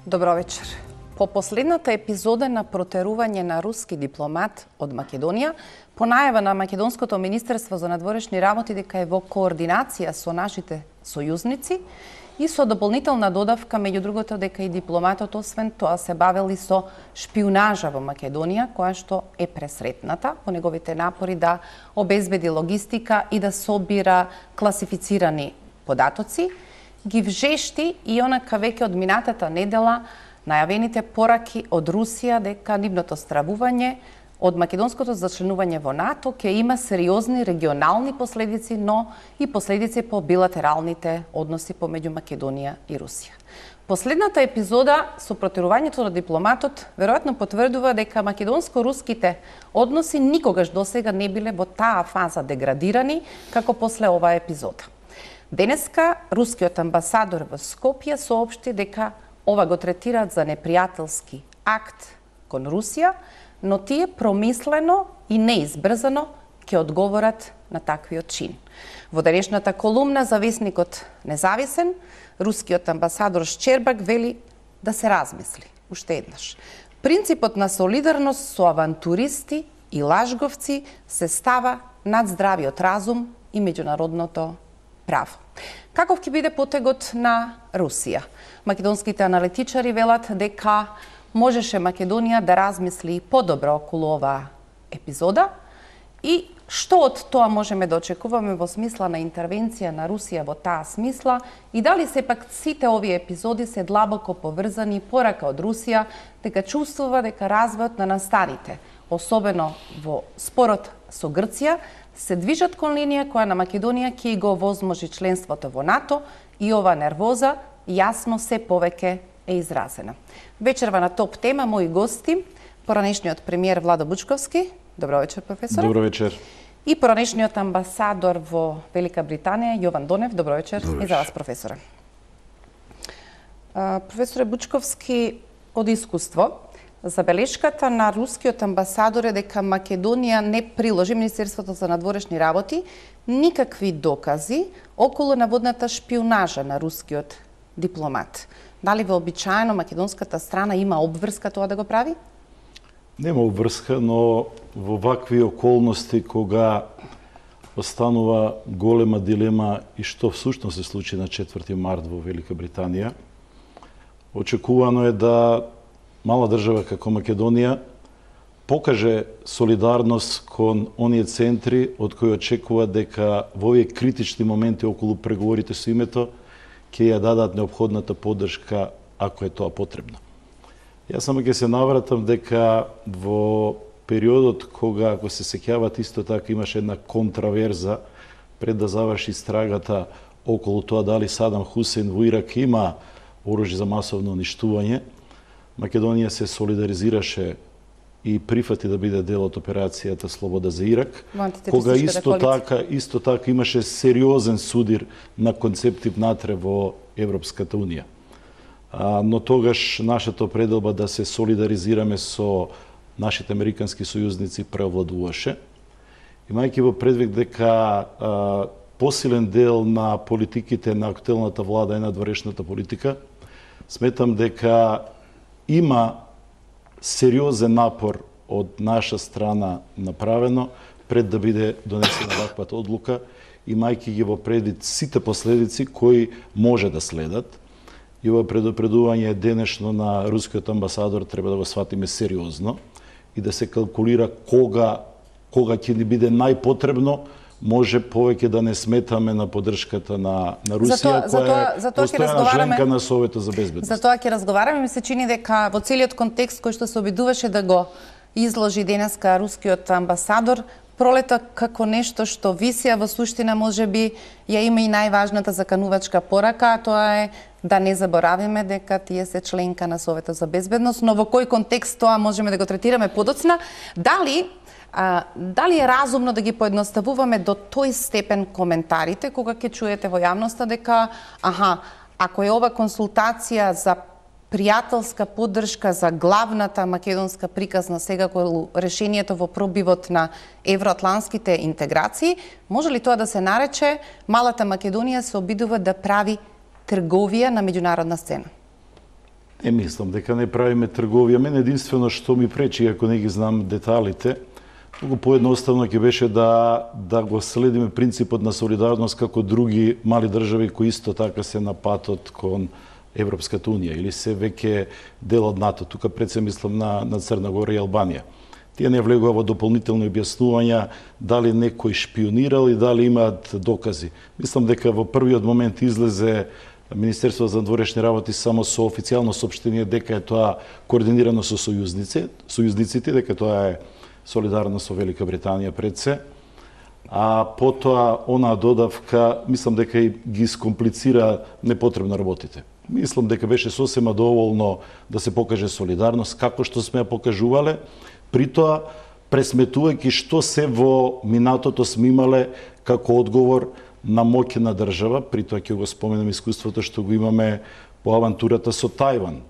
Добро вечер. По последната епизода на протерување на руски дипломат од Македонија, по најава на Македонското министерство за надворешни работи дека е во координација со нашите сојузници и со дополнителна додавка, меѓу другото, дека и дипломатот освен тоа се бавел и со шпиунажа во Македонија, која што е пресретната по неговите напори да обезбеди логистика и да собира класифицирани податоци, ги вжешти и онака веќе од минатата недела најавените пораки од Русија дека нивното стравување од македонското зачленување во НАТО ќе има сериозни регионални последици, но и последици по билатералните односи помеѓу Македонија и Русија. Последната епизода со протерувањето на дипломатот веројатно потврдува дека македонско-руските односи никогаш досега не биле во таа фаза деградирани како после оваа епизода. Денеска рускиот амбасадор во Скопје соопшти дека ова го третираат за непријателски акт кон Русија, но тие промислено и неизбрзано ќе одговорат на таквиот чин. Во денешната колумна за весникот Независен, рускиот амбасадор Шчербак вели да се размисли уште еднаш. Принципот на солидарност со авантуристи и лажговци се става над здравиот разум и меѓународното право. Каков ќе биде потегот на Русија? Македонските аналитичари велат дека можеше Македонија да размисли подобро околу оваа епизода и што од тоа можеме да очекуваме во смисла на интервенција на Русија во таа смисла и дали сепак сите овие епизоди се длабоко поврзани, порака од Русија дека чувствува дека развојот на настаните, особено во спорот со Грција, се движат кон линија која на Македонија ќе го овозможи членството во НАТО и ова нервоза јасно се повеќе е изразена. Вечерва на топ тема мои гости, поранешниот премиер Владо Бучковски. Добро вечер, професор. Добро вечер. И поранешниот амбасадор во Велика Британија Јован Донев. Добро вечер. Добро вечер. И за вас, професоре. Професоре Бучковски, од искуство, забелешката на рускиот амбасадор е дека Македонија не приложи, Министерството за надворешни работи, никакви докази околу наводната шпиунажа на рускиот дипломат. Дали вообичаено македонската страна има обврска тоа да го прави? Нема обврска, но во вакви околности кога останува голема дилема и што всушност се случи на 4 март во Велика Британија, очекувано е да мала држава како Македонија покаже солидарност кон оние центри од кои очекува дека во овие критични моменти околу преговорите со името ќе ја дадат неопходната поддршка ако е тоа потребно. Јас само ќе се навратам дека во периодот кога, ако се сеќават, исто така имаше една контраверза пред да заврши страгата околу тоа дали Садам Хусейн во Ирак има оружје за масовно уништување, Македонија се солидаризираше и прифати да биде дел од операцијата Слобода за Ирак, кога исто така имаше сериозен судир на концепти внатре во Европската Унија. Но тогаш нашата пределба да се солидаризираме со нашите американски сојузници преовладуваше. Имајќи во предвид дека посилен дел на политиките на актуелната влада е надворешната политика, сметам дека има сериозен напор од наша страна направено пред да биде донесена ваквата одлука, имајќи ги во предвид сите последици кои може да следат. И ова предупредување денешно на рускиот амбасадор треба да го сватиме сериозно и да се калкулира кога ќе ни биде најпотребно, може повеќе да не сметаме на поддршката на Русија, која е постојана членка на Советот за безбедност. За тоа ќе разговараме. Ми се чини дека во целиот контекст кој што се обидуваше да го изложи денеска рускиот амбасадор, пролета како нешто што виси, а во суштина можеби ја има и најважната заканувачка порака, а тоа е да не заборавиме дека тие се членка на Советот за безбедност, но во кој контекст тоа можеме да го третираме подоцна? Дали е разумно да ги поедноставуваме до тој степен коментарите кога ќе чуете во јавноста дека ако е ова консултација за пријателска поддршка за главната македонска приказна сега кога решението во пробивот на евроатлантските интеграции, може ли тоа да се нарече малата Македонија се обидува да прави трговија на меѓународна сцена? Не мислам дека не правиме трговија. Мене единствено што ми пречи, ако не ги знам деталите, многу поедноставно ќе беше да го следиме принципот на солидарност како други мали држави кои исто така се на патот кон Европската унија или се веќе дел од НАТО. Тука пред се мислам на Црна Гора и Албанија. Тие не влегува во дополнителни објаснувања дали некој шпионирал и дали имаат докази. Мислам дека во првиот момент излезе Министерството за надворешни работи само со официјално соопштение дека е тоа координирано со сојузниците, дека тоа е солидарно со Велика Британија пред се. А потоа онаа додавка, мислам дека и ги скомплицира непотребно работите. Мислам дека беше сосема доволно да се покаже солидарност, како што сме ја покажувале, при тоа пресметувајќи што се во минатото сме имале како одговор на моќна држава, при тоа ќе го споменам искуството што го имаме по авантурата со Тајван.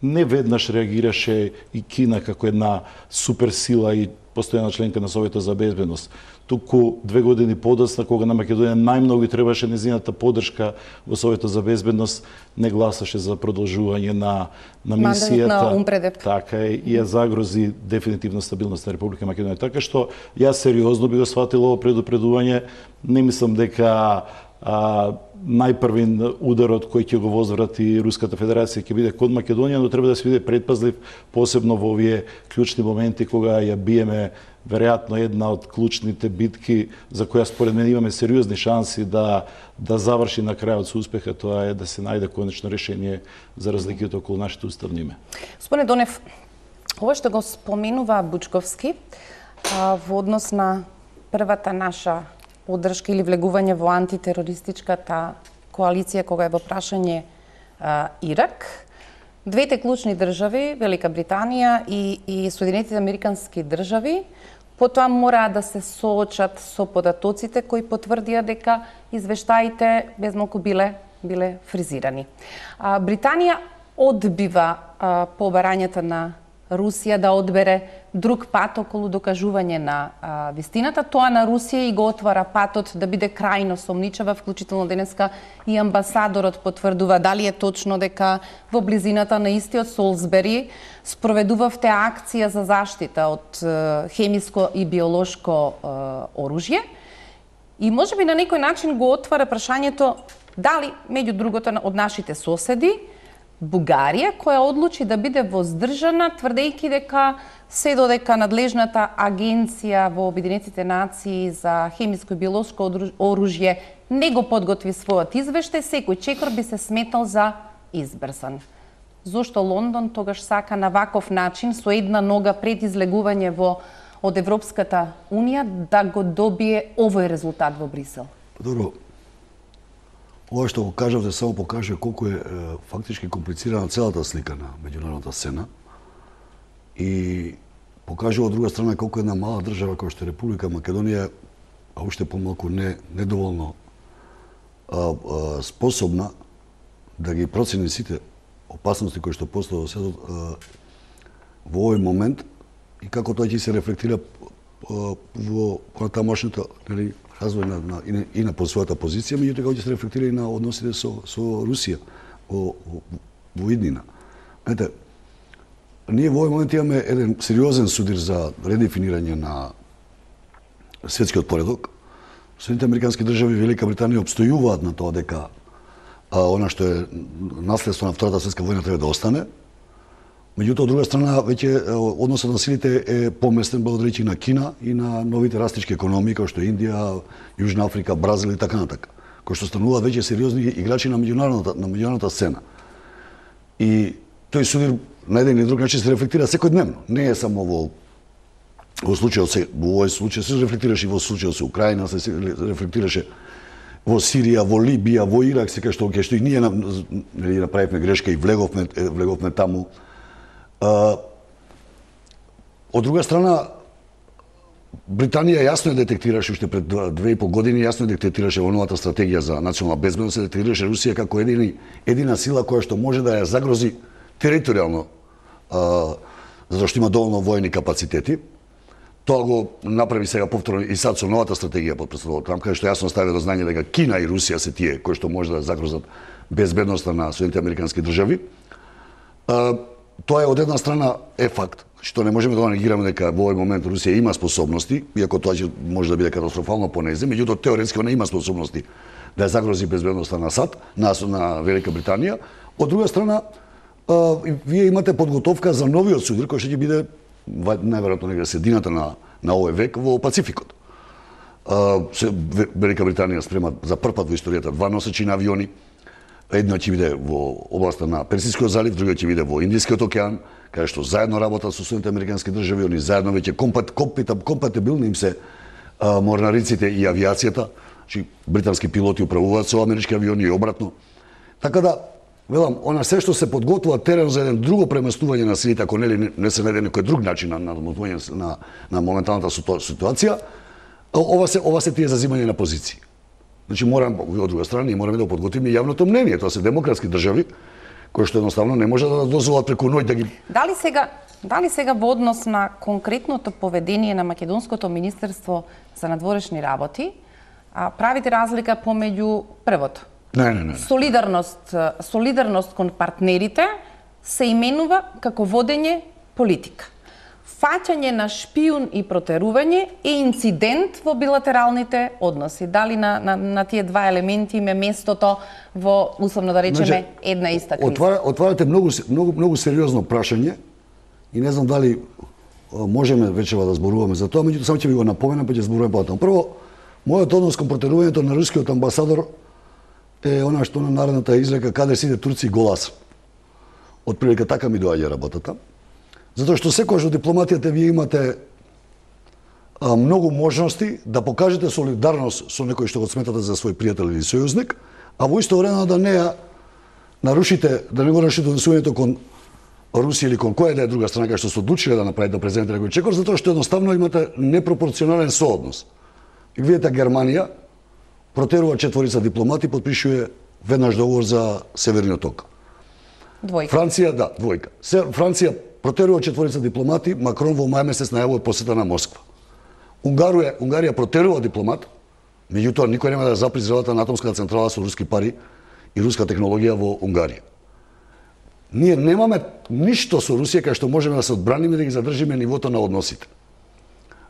Не веднаш реагираше и Кина како една суперсила и постојана членка на Советот за безбедност. Туку 2 години подоцна, кога на Македонија најмногу требаше незината поддршка во Советот за безбедност, не гласаше за продолжување на мисијата. На УНПРЕДЕП. Така е, и ја загрози дефинитивно стабилност на Република Македонија. Така што јас сериозно би го сватил ово предупредување. Не мислам дека најпрвин ударот кој ќе го возврати Руската Федерација ќе биде кон Македонија, но треба да се биде предпазлив, посебно во овие клучни моменти кога ја биеме веројатно една од клучните битки за која според мен имаме сериозни шанси да заврши на крајот со успеха, тоа е да се најде конечно решение за разликите околу нашите уставни име. Господине Донев, ова што го споменува Бучковски во однос на првата наша поддршка или влегување во антитерористичката коалиција кога е во прашање Ирак. Двете клучни држави, Велика Британија и Соединетите Американски држави, потоа мора да се соочат со податоците кои потврдија дека извештаите безмалку биле фризирани. Британија одбива побарањата на Русија да одбере друг пат околу докажување на вистината. Тоа на Русија и го отвара патот да биде крајно сомничава, вклучително денеска и амбасадорот потврдува дали е точно дека во близината на истиот Солсбери спроведувавте акција за заштита од хемиско и биолошко оружје. И можеби на некој начин го отвара прашањето дали, меѓу другото, од нашите соседи, Бугарија, која одлучи да биде воздржана, тврдејќи дека се додека надлежната агенција во Обединетите нации за хемиско и биолошко оружје не го подготви својот извештај, секој чекор би се сметал за избрсан. Зошто Лондон тогаш сака на ваков начин, со една нога пред излегување од Европската Унија, да го добие овој резултат во Брисел? Добро. Ова што го кажавте само покаже колку е фактички комплицирана целата слика на меѓународната сцена и покажува од друга страна колку една мала држава која што е Република Македонија, а уште помалку недоволно способна да ги процени сите опасности кои што постојат во светот во овој момент и како тоа ќе се рефлектира во понатамошната развој и на својата позиција, меѓутоа како ќе се рефлектира и на односите со Русија во иднина. Знаете, ние во овој момент имаме еден сериозен судир за редефинирање на светскиот поредок. Соединетите Американски држави и Велика Британија обстојуваат на тоа дека она што е наследство на Втората светска војна треба да остане. Меѓутоа, од друга страна, веќе односот на силите е поместен благодарејќи на Кина и на новите растички економии, како што е Индија, Јужна Африка, Бразил и така натака, кои што стануваат веќе сериозни играчи на меѓународната сцена. И тој судир на еден или друг начин се рефлектира секојдневно. Не е само во случајот во овој случај, се рефлектираше и во случајот со Украина, се рефлектираше во Сирија, во Либија, во Ирак, се што и ние направивме грешка и влеговме таму. Од друга страна, Британија јасно детектираше уште пред 2,5 години, јасно детектираше во новата стратегија за национална безбедност, детектираше Русија како едина сила која што може да ја загрози територијално, затоа што има доволно војни капацитети. Тоа го направи сега повторно и сад со новата стратегија под претседателот Трамп, каде што јасно стави до знање дека Кина и Русија се тие кои што може да загрозат безбедноста на Соединетите Американски држави. Тоа е од една страна е факт, што не можеме да негираме дека во овој момент Русија има способности, иако тоа може да биде катастрофално по нејзе, меѓутоа теоретски она има способности да ја загрози безбедноста на САД, на Велика Британија. Од друга страна, вие имате подготовка за новиот судар кој ќе биде најверојатно негде средината на овој век во Пацификот. Велика Британија спрема за прв пат во историјата 2 носечи на авиони. Едно ќе биде во областа на Персискиот залив, другиот ќе биде во Индискиот океан, каде што заедно работат со Соединетите американски држави, они заедно веќе компатибилни им се морнариците и авиацијата, значи британски пилоти управуваат со амерички авиони и обратно. Така да, велам, она се што се подготвува терен за еден друго преместување на силите, ако не се најде некој друг начин на на моменталната ситуација, ова се тие зазимање на позиции. Значи морам од друга страна ние мораме да подготвиме јавното мнение, тоа се демократски држави кои што едноставно не може да дозволат преку ноќ да ги. Дали сега во однос на конкретното поведение на македонското министерство за надворешни работи правите разлика помеѓу првото? Не. Солидарност кон партнерите се именува како водење политика. Фаќање на шпион и протерување е инцидент во билатералните односи. Дали на тие два елементи име местото во, условно да речеме, една иста криза? Отварате многу сериозно прашање и не знам дали можеме вечева да зборуваме за тоа, меѓутоа само ќе ви го напоменам, па ќе зборуваме потоа. Прво, мојот однос кон протерувањето на рускиот амбасадор е она што на народната изрека каде сиде турци голас. Од прилика така ми доаѓа работата. Затоа што секогаш во дипломатијата вие имате многу можности да покажете солидарност со некој што го сметате за свој пријател или сојузник, а во исто време да не ја нарушите, да не го нарушите однесувањето кон Русија или кон која да е друга страна што се одлучиле да направите президент Регој Чекор, затоа што едноставно имате непропорционален сооднос. И видите Германија протерува 4 дипломати, подпишува веднаш договор за Северниот ток. Двојка. Франција, да, двојка. Франција протерува 4 дипломати, Макрон во мај месец најавува посета на Москва. Унгарија протерува дипломат, меѓутоа никој нема да запри зградата на атомската централа со руски пари и руска технологија во Унгарија. Ние немаме ништо со Русија кај што можеме да се одбраниме да ги задржиме нивото на односите.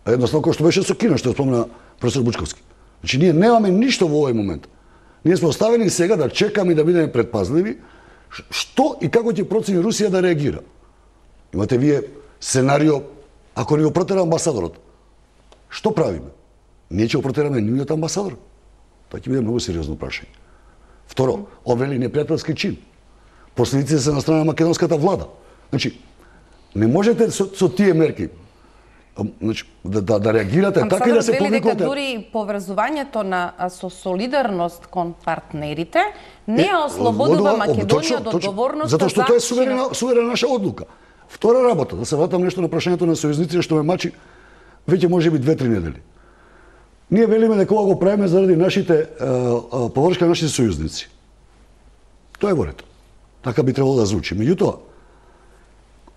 Едноставно кој што беше со Кина, што спомна професор Бучковски. Значи ние немаме ништо во овој момент. Ние сме оставени сега да чекаме и да бидеме предпазливи што и како ќе процени Русија да реагира. Имате вие сценарио, ако ни го протера амбасадорот, што правиме? Ние ќе го протераме нивниот амбасадор? Тоа ќе биде многу сериозно прашање. Второ, обвели непријателски чин. Последиците се на страна на македонската влада. Значи, не можете со тие мерки да реагирате така и да се повикувате. Дека дури поврзувањето со солидарност кон партнерите не ја ослободува Македонија од одговорноста затоа што тоа е суверена наша одлука. Втора работа, да се вратам нешто на прашањето на сојузниците што ме мачи веќе можеби 2-3 недели. Ние велиме дека ова го правиме заради нашите површка на нашите сојузници. Тоа е во ред. Така би требало да звучи. Меѓутоа,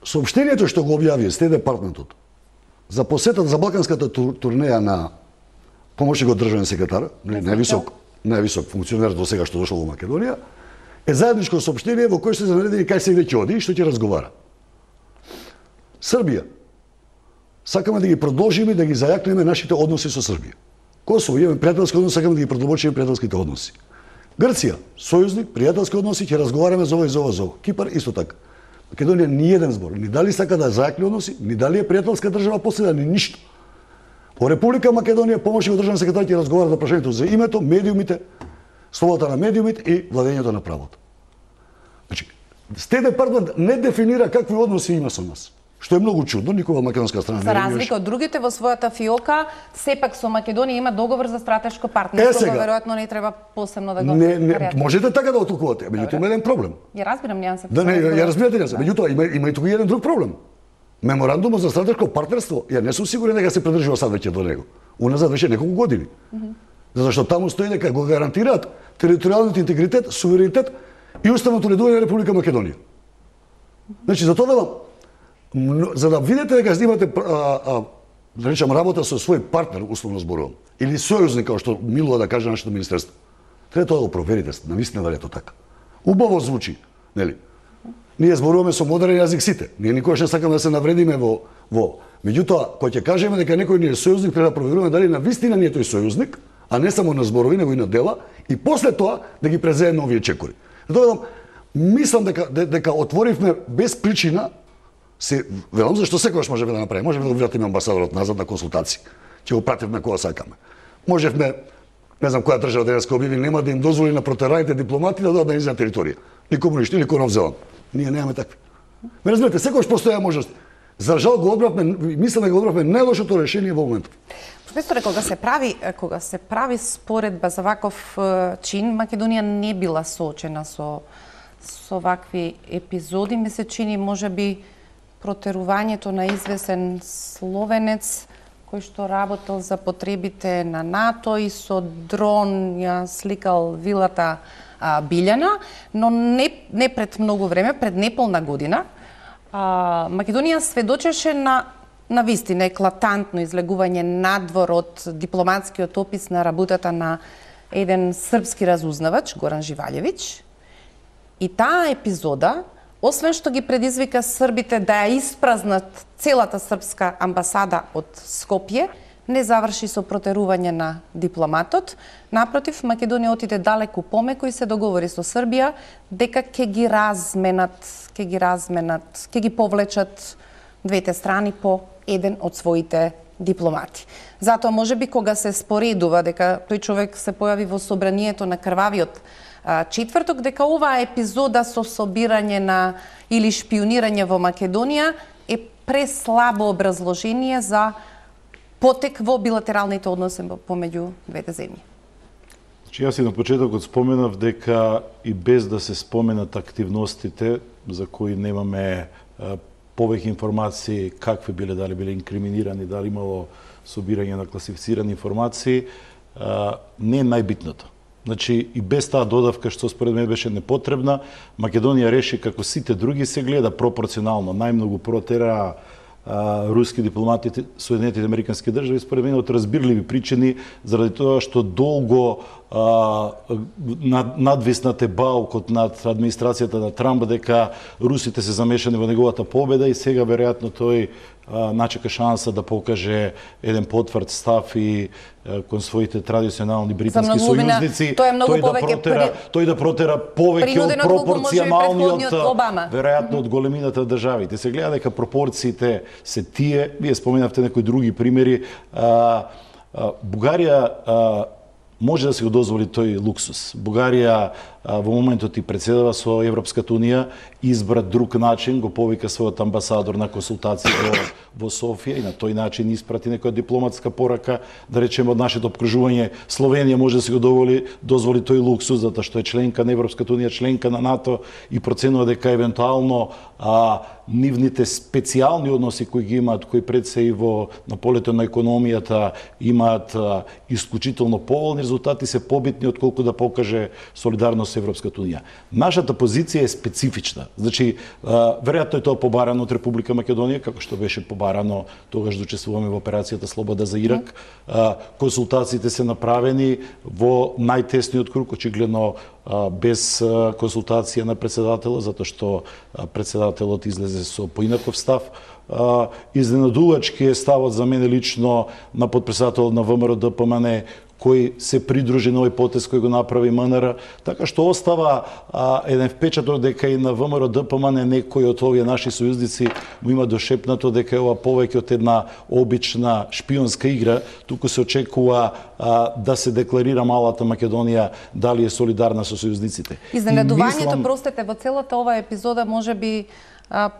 соопштението што го објави Стејт департментот за посета за балканската турнеја на помошникот државен секретар, највисок функционер до сега што дошол во Македонија, е заедничко соопштение во кое се наредени кај се веќе оди и што ќе разговара. Србија. Сакаме да ги продолжиме да ги зајакнеме нашите односи со Србија. Косово имаме пријателски односи, сакаме да ги продолжиме пријателските односи. Грција, сојузник, пријателски односи, ќе разговараме за ова и за ова. Кипар исто така. Македонија ни еден збор, ни дали сака да зајакне односи, ни дали е пријателска држава после ни ништо. Во Република Македонија помошникот државен секретар ќе разговара за прашањето за името, медиумите, слободата на медиумите и владењето на правото. Значи, Стејт департмент не дефинира какви односи има со нас. Што е многу чудно, никога македонска страна не е. За разлика од другите во својата фиока, сепак со Македонија има договор за стратешко партнерство, веројатно не треба посебно да го не, можете така да отолкувате, меѓутоа има еден проблем. Ја разбирам нијансата. Да, ја разбирате нијансата, меѓутоа има и тука еден друг проблем. Меморандумот за стратешко партнерство, ја не сум сигурен дека се придржува сад веќе до него. Уназад веќе неколку години. Затоа што таму стои дека го гарантираат територијалниот интегритет, суверенитет и уставното уредување на Република Македонија. Значи за тоа велам, за да видите дека имате да речам работа со свој партнер, условно зборувам, или сојузник, како што милува да каже нашето министерство, треба тоа да го проверите, навистина дали е тоа така. Убаво звучи, нели? Ние зборуваме со модерен јазик сите. Ние никогаш не сакаме да се навредиме во. Меѓутоа, кога ќе кажеме дека некој ни е сојузник, треба да проверуваме дали на вистина ни е тој сојузник, а не само на зборови, него и на дела, и после тоа да ги преземе овие чекори. Затоа мислам дека отворивме без причина, се велам зашто секогаш можеме да направиме. Можеме да го вратиме амбасадорот назад на консултации. Ќе го пратиме кога сакаме. Можевме, не знам која држава денеска објави, нема да им дозволи на протераните дипломати да дојдат на нејзина територија. Ни комунисти, ни Нов Зеланд. Ние немаме такви. Ме разберете, секогаш постоја можност. За жал го одбравме, мислам да го одбравме најлошото решение во моментот. Професоре, кога се прави споредба за ваков чин, Македонија не била соочена со вакви епизоди. Ми се чини можеби протерувањето на извесен словенец кој што работел за потребите на НАТО и со дрон ја сликал вилата Билјана, но не пред многу време, пред неполна година, Македонија сведочеше на вистина еклатантно излегување надвор од дипломатскиот опис на работата на еден српски разузнавач, Горан Живалјевиќ. И таа епизода, освен што ги предизвика србите да ја испразнат целата српска амбасада од Скопје, не заврши со протерување на дипломатот. Напротив, Македонија отиде далеку помеко и се договори со Србија дека ќе ги повлечат двете страни по еден од своите дипломати. Затоа можеби кога се споредува дека тој човек се појави во собранието на крвавиот четврток, дека оваа епизода со собирање или шпионирање во Македонија е преслабо образложение за потек во билатералните односи помеѓу двете земји. Значи, јас и на почетокот споменав дека и без да се споменат активностите за кои немаме повеќе информации какви биле, дали биле инкриминирани, дали имало собирање на класифицирани информации, не е најбитното. Значи, и без таа додавка, што според мен беше непотребна, Македонија реши како сите други се гледа пропорционално. Најмногу протера руски дипломати Соединетите американски држави, според мен од разбирливи причини, заради тоа што долго надвиснате баукот над администрацијата на Трамп дека русите се замешани во неговата победа и сега веројатно тој начека шанса да покаже еден потврд став и кон своите традиционални британски сојузници, тој да протера повеќе од пропорционалниот, веројатно од големината државите. Се гледа дека пропорциите се тие, вие споменавте некои други примери. Бугарија може да се го дозволи тој луксус. Бугарија во моментот и председава со Европската унија, избра друг начин, го повика својот амбасадор на консултации во Софија и на тој начин испрати некоја дипломатска порака, да речеме од нашето обкружување, Словенија може да се го дозволи тој луксус, затоа што е членка на Европската унија, членка на НАТО и проценува дека евентуално нивните специјални односи кои ги имаат, кои пред се и на полето на економијата имаат исклучително поволни резултати, се побитни отколку да покаже солидарност со Европската унија. Нашата позиција е специфична. Значи, веројатно е тоа побарано од Република Македонија, како што беше побарано тогаш да учествуваме во операцијата Слобода за Ирак. Консултациите се направени во најтесниот круг, очигледно без консултација на председателот, затоа што председателот излезе со поинаков став. Изненадувачки е ставот за мене лично на подпредседателот на ВМРО ДПМН, кој се придружи на овој потез кој го направи МНР, така што остава еден впечаток дека и на ВМРО ДПМН некои од овие наши сојузници му има дошепнато дека е ова повеќе од една обична шпионска игра, туку се очекува да се декларира малата Македонија дали е солидарна со сојузниците. Изненадувањето, простете, во целата оваа епизода можеби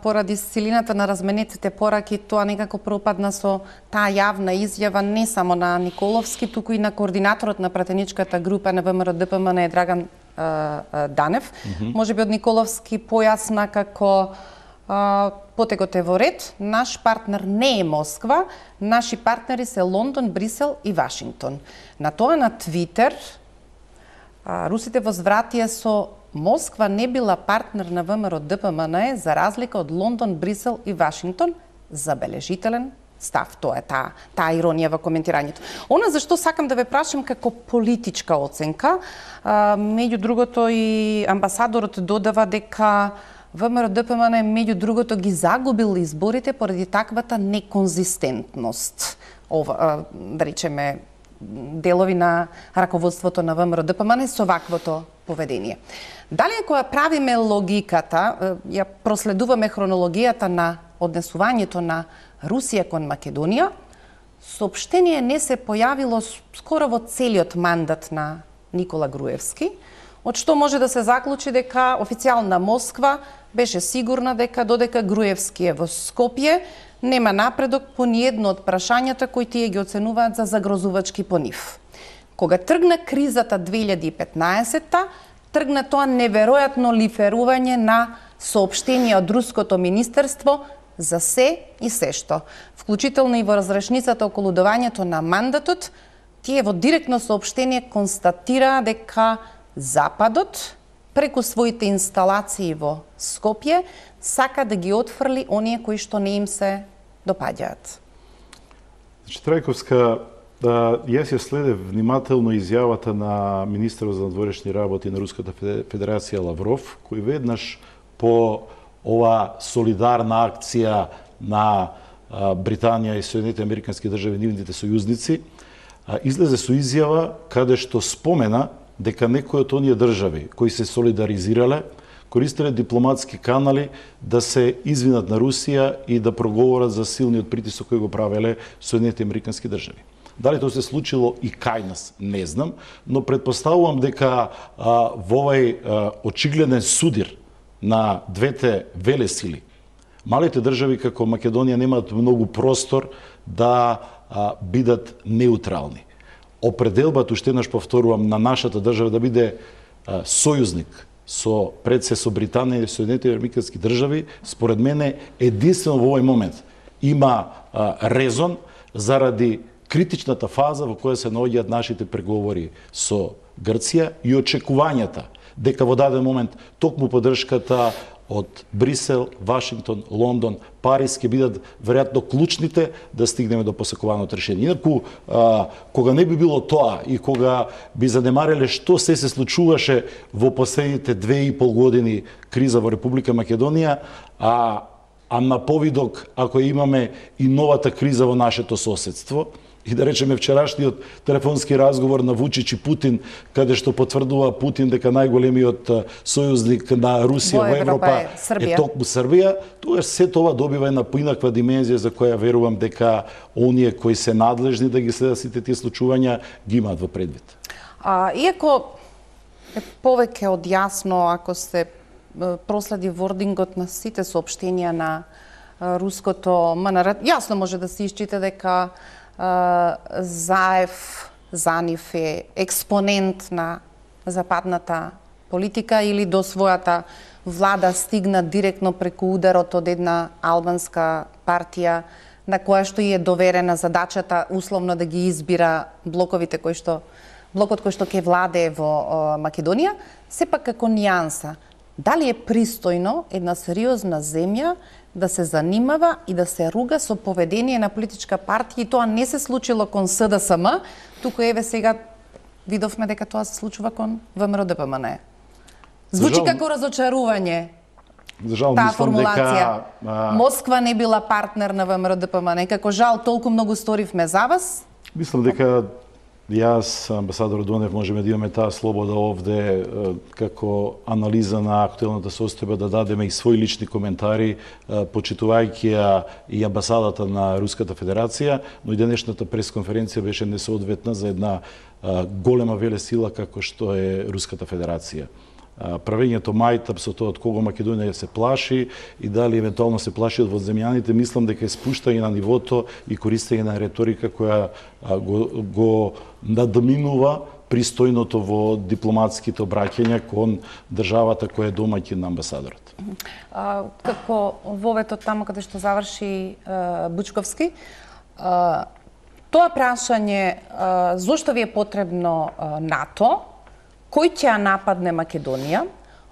поради силината на разменетите пораки, тоа некако пропадна со таа јавна изјава не само на Николовски, туку и на координаторот на пратеничката група на ВМРО ДПМН Драган Данев. Можеби од Николовски појасна како потекот е во ред, наш партнер не е Москва, наши партнери се Лондон, Брисел и Вашингтон. На тоа на Твитер русите возвратија со Москва не била партнер на ВМРО ДПМН за разлика од Лондон, Брисел и Вашингтон. Забележителен став, тоа е таа иронија во коментирањето. Она зашто сакам да ве прашам како политичка оценка, меѓу другото и амбасадорот додава дека ВМРО-ДПМН меѓу другото ги загубил изборите поради таквата неконзистентност. Да речеме, делови на раководството на ВМРО-ДПМН со ваквото поведение. Дали ако ја правиме логиката, ја проследуваме хронологијата на однесувањето на Русија кон Македонија, соопштение не се појавило скоро во целиот мандат на Никола Груевски, од што може да се заклучи дека официјална Москва беше сигурна дека додека Груевски е во Скопје, нема напредок по ниедно од прашањата кои тие ги оценуваат за загрозувачки по нив. Кога тргна кризата 2015-та, тргна тоа неверојатно лиферување на соопштенија од Руското министерство за се и се што, вклучително и во разрешницата околу давањето на мандатот, тие во директно соопштение констатираа дека Западот, преку своите инсталации во Скопје, сака да ги отфрли оние кои што не им се допаѓаат. Значи, Трајковска, јас ја следев внимателно изјавата на министерот за надворешни работи на Руската Федерација Лавров, кој веднаш по ова солидарна акција на Британија и Соединените Американски држави, нивните сојузници, излезе со изјава каде што спомена дека некои од оние држави кои се солидаризирале, користеле дипломатски канали да се извинат на Русија и да проговорат за силниот притисок кој го правеле Соединените Американски држави. Дали тоа се случило и кај нас, не знам, но предпоставувам дека во овај очигледен судир на двете велесили, малите држави како Македонија немаат многу простор да бидат неутрални. Определбата, уште еднаш повторувам, на нашата држава да биде сојузник пред се со Британија и Соединените Американски држави, според мене единствено во овој момент има резон заради критичната фаза во која се наоѓаат нашите преговори со Грција и очекувањата дека во даден момент токму поддршката од Брисел, Вашингтон, Лондон, Париз ќе бидат веројатно клучните да стигнеме до посакуваното решение. Инаку, кога не би било тоа и кога би занемареле што се случуваше во последните 2,5 години криза во Република Македонија, а на повидок ако имаме и новата криза во нашето соседство, и да речеме вчерашниот телефонски разговор на Вучич и Путин, каде што потврдува Путин дека најголемиот сојузник на Русија во Европа е токму Србија, тоа се тоа добива една поинаква димензија за која верувам дека оние кои се надлежни да ги следат сите тие случувања ги имаат во предвид. Иако е повеќе од јасно ако се проследи вордингот на сите соопштенија на руското МНР, јасно може да се исчита дека Заев за нив е експонент на западната политика или до својата влада стигна директно преку ударот од една албанска партија на која што е доверена задачата условно да ги избира блокот кој што ќе владее во Македонија, сепак како нијанса. Дали е пристојно една сериозна земја да се занимава и да се руга со поведение на политичка партија, и тоа не се случило кон СДСМ, туку еве сега видовме дека тоа се случува кон ВМРО-ДПМН. Звучи како разочарување. Таа формулација. Москва не била партнер на ВМРО-ДПМН. Како жал толку многу сторивме за вас. Мислам дека јас, амбасадор Донев, можеме да имаме таа слобода овде како анализа на актуелната состојба да дадеме и своји лични коментари, почитувајќи ја и амбасадата на Руската Федерација, но и денешната пресконференција беше несоодветна за една голема велесила како што е Руската Федерација. Правењето мајтап со тоа од кого Македонија се плаши и дали евентуално се плаши од водземјаните, мислам дека е спуштање на нивото и користење на реторика која го надминува пристојното во дипломатските обраќања кон државата која е домаќин на амбасадорот. Како воветот таму каде што заврши Бучковски, тоа прашање зошто ви е потребно НАТО, кој ќе ја нападне Македонија,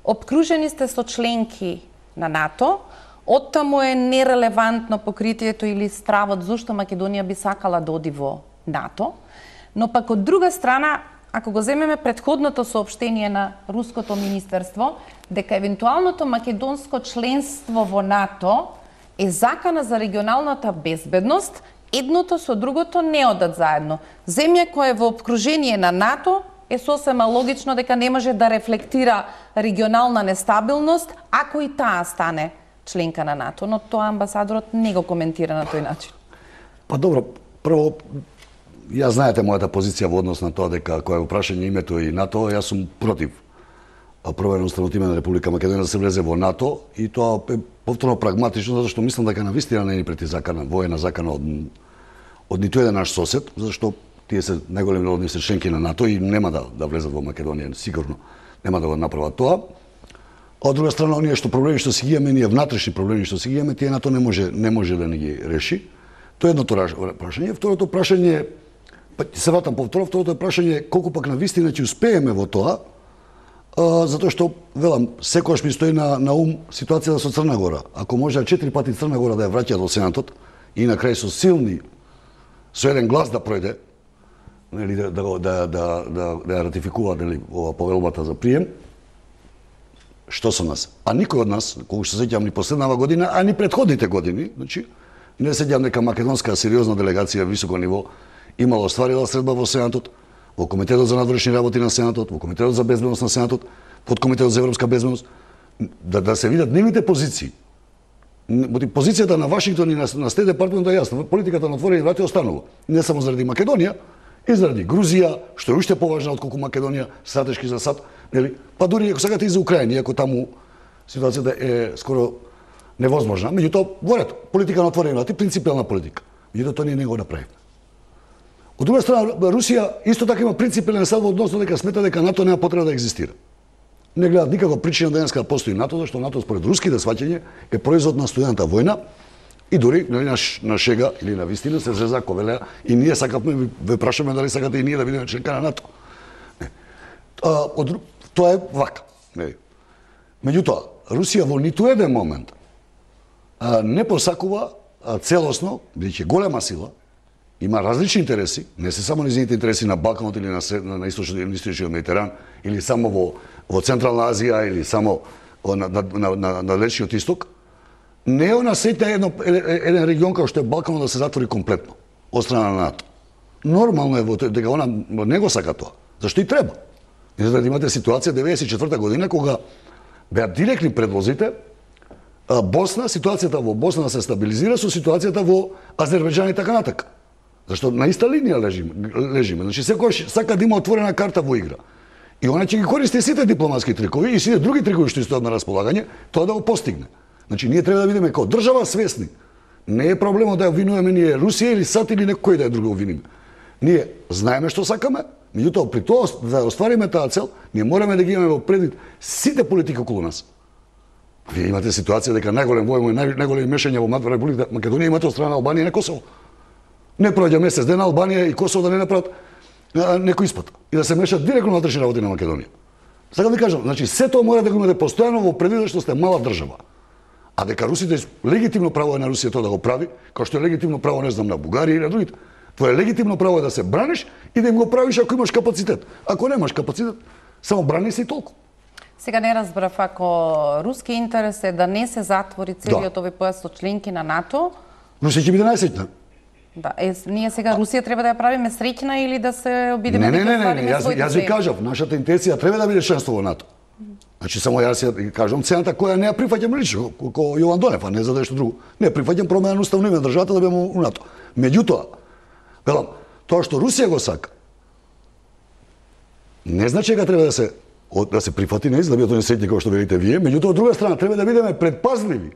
обкружени сте со членки на НАТО, оттаму е нерелевантно покритието или стравот зошто Македонија би сакала да оди во НАТО, но пак од друга страна ако го земеме претходното соопштение на Руското министерство, дека евентуалното македонско членство во НАТО е закана за регионалната безбедност, едното со другото не одат заедно. Земја која е во обкружение на НАТО е сосема логично дека не може да рефлектира регионална нестабилност ако и таа стане членка на НАТО, но тоа амбасадорот не го коментира на тој начин. Па добро, прво, ја знаете мојата позиција во однос на тоа дека кога е прашање името и НАТО, јас сум против првенствено име на Република Македонија да се влезе во НАТО и тоа е повторно прагматично, затоа што мислам дека навистина не ни прети закана, воена закана од ниту еден наш сосед, зашто тие се најголеми народни се членки на НАТО и нема да влезат во Македонија, сигурно нема да го направат тоа. А од друга страна, оние што проблеми што си ги имаме, ние внатрешни проблеми што си ги имаме, тие НАТО не може да не ги реши. Тоа е едното прашање. Второто прашање, се вратам повторно, второто прашање колку пак навистина ќе успееме во тоа, затоа што, велам, секогаш ми стои на ум ситуацијата со Црна Гора. Ако може 4 пати Црна Гора да ја враќа до Сенатот и на крај со силни, со еден глас да пројде, нели, да ја ратификува, нели, ова повелбата за прием, што со нас? А никој од нас, колку што сеќавам ни последнава година, а ни претходните години, значи, не сеќавам дека македонска сериозна делегација високо ниво имала остварила средба во Сенатот, во Комитетот за надворешни работи на Сенатот, во Комитетот за безбедност на Сенатот, под Комитетот за европска безбедност, да се видат нивните позиции. Позицијата на Вашингтон и на Стейт Департмент е јасна. Политиката на отворени врати останува. Не само заради Македонија, и заради Грузија, што е уште поважна отколку Македонија, стратешки за САД, нели? Па дури ако сакате и за Украина, иако таму ситуацијата е скоро невозможна. Меѓутоа, говорат, политика на отворени врати, принципиална политика. Меѓутоа, тоа ние не го направивме. Од друга страна, Русија исто така има принципиален став односно дека смета дека НАТО нема потреба да екзистира. Не гледат никаква причина денеска да постои НАТО, зашто НАТО според руските сваќања е производ на студената војна и дури на шега или на вистина се зреза ковелеа и ние сакавме, ве прашаме дали сакате и ние да бидеме членка на НАТО. Тоа е вака. Меѓутоа, Русија во ниту еден момент не посакува целосно, бидејќи голема сила, има различни интереси, не се само нејзините интереси на Балканот или на источниот Медитеран, или само во Централна Азија, или само на Далечниот Исток, не е на сеќа еден регион како што е Балканот да се затвори комплетно од страна на НАТО. Нормално е дека она не го сака тоа. Зашто и треба? Да имате ситуација 94 година кога беа директни предлозите Босна, ситуацијата во Босна да се стабилизира со ситуацијата во Азербејџан и така натака. Зашто на иста линија лежиме. Значи секојаш сака да има отворена карта во игра. И она ќе ги користи сите дипломатски трикови и сите други трикови што стојат на располагање, тоа да го постигне. Значи ние треба да бидеме како држава свесни. Не е проблемот да ја обвинуваме ние Русија или САД или некој да ја друго обвиниме. Ние знаеме што сакаме, меѓутоа при тоа за да оствариме таа цел, ние мораме да ги имаме во предвид сите политики околу нас. Вие имате ситуација дека најголем војно и најголеми мешања во Република Македонија имате од страна на Албанија и на Косово. Не проаѓа месец ден Албанија и Косово да не направат некој испад и да се мешат директно на внатрешни работи на Македонија. Сакам да кажам, значи се тоа мора да го имате постојано во предвид што сте мала држава. А дека русите легитимно право е на Русија тоа да го прави, како што е легитимно право не знам на Бугарија или на другите. Твое легитимно право е да се браниш и да им го правиш ако имаш капацитет. Ако немаш капацитет, само брани се и толку. Сега не разбрав, ако руски интерес е да не се затвори целиот овој појас со членки на НАТО, Русија ќе биде најсреќна. Да, ние сега Русија треба да ја правиме среќна или да се обидеме да оствариме своите цели? Јас ви кажав, нашата интенција треба да биде членство во НАТО. Значи само јас ја кажам цената која не ја прифаќам лично, како Јован Донев, а не за нешто друго. Не прифаќам промена на уставно име на државата да бидеме во НАТО. Меѓутоа, велам, тоа што Русија го сака, не значи дека треба да се прифати, не за да бидат они среќни како што велите вие, меѓутоа од друга страна треба да бидеме предпазливи,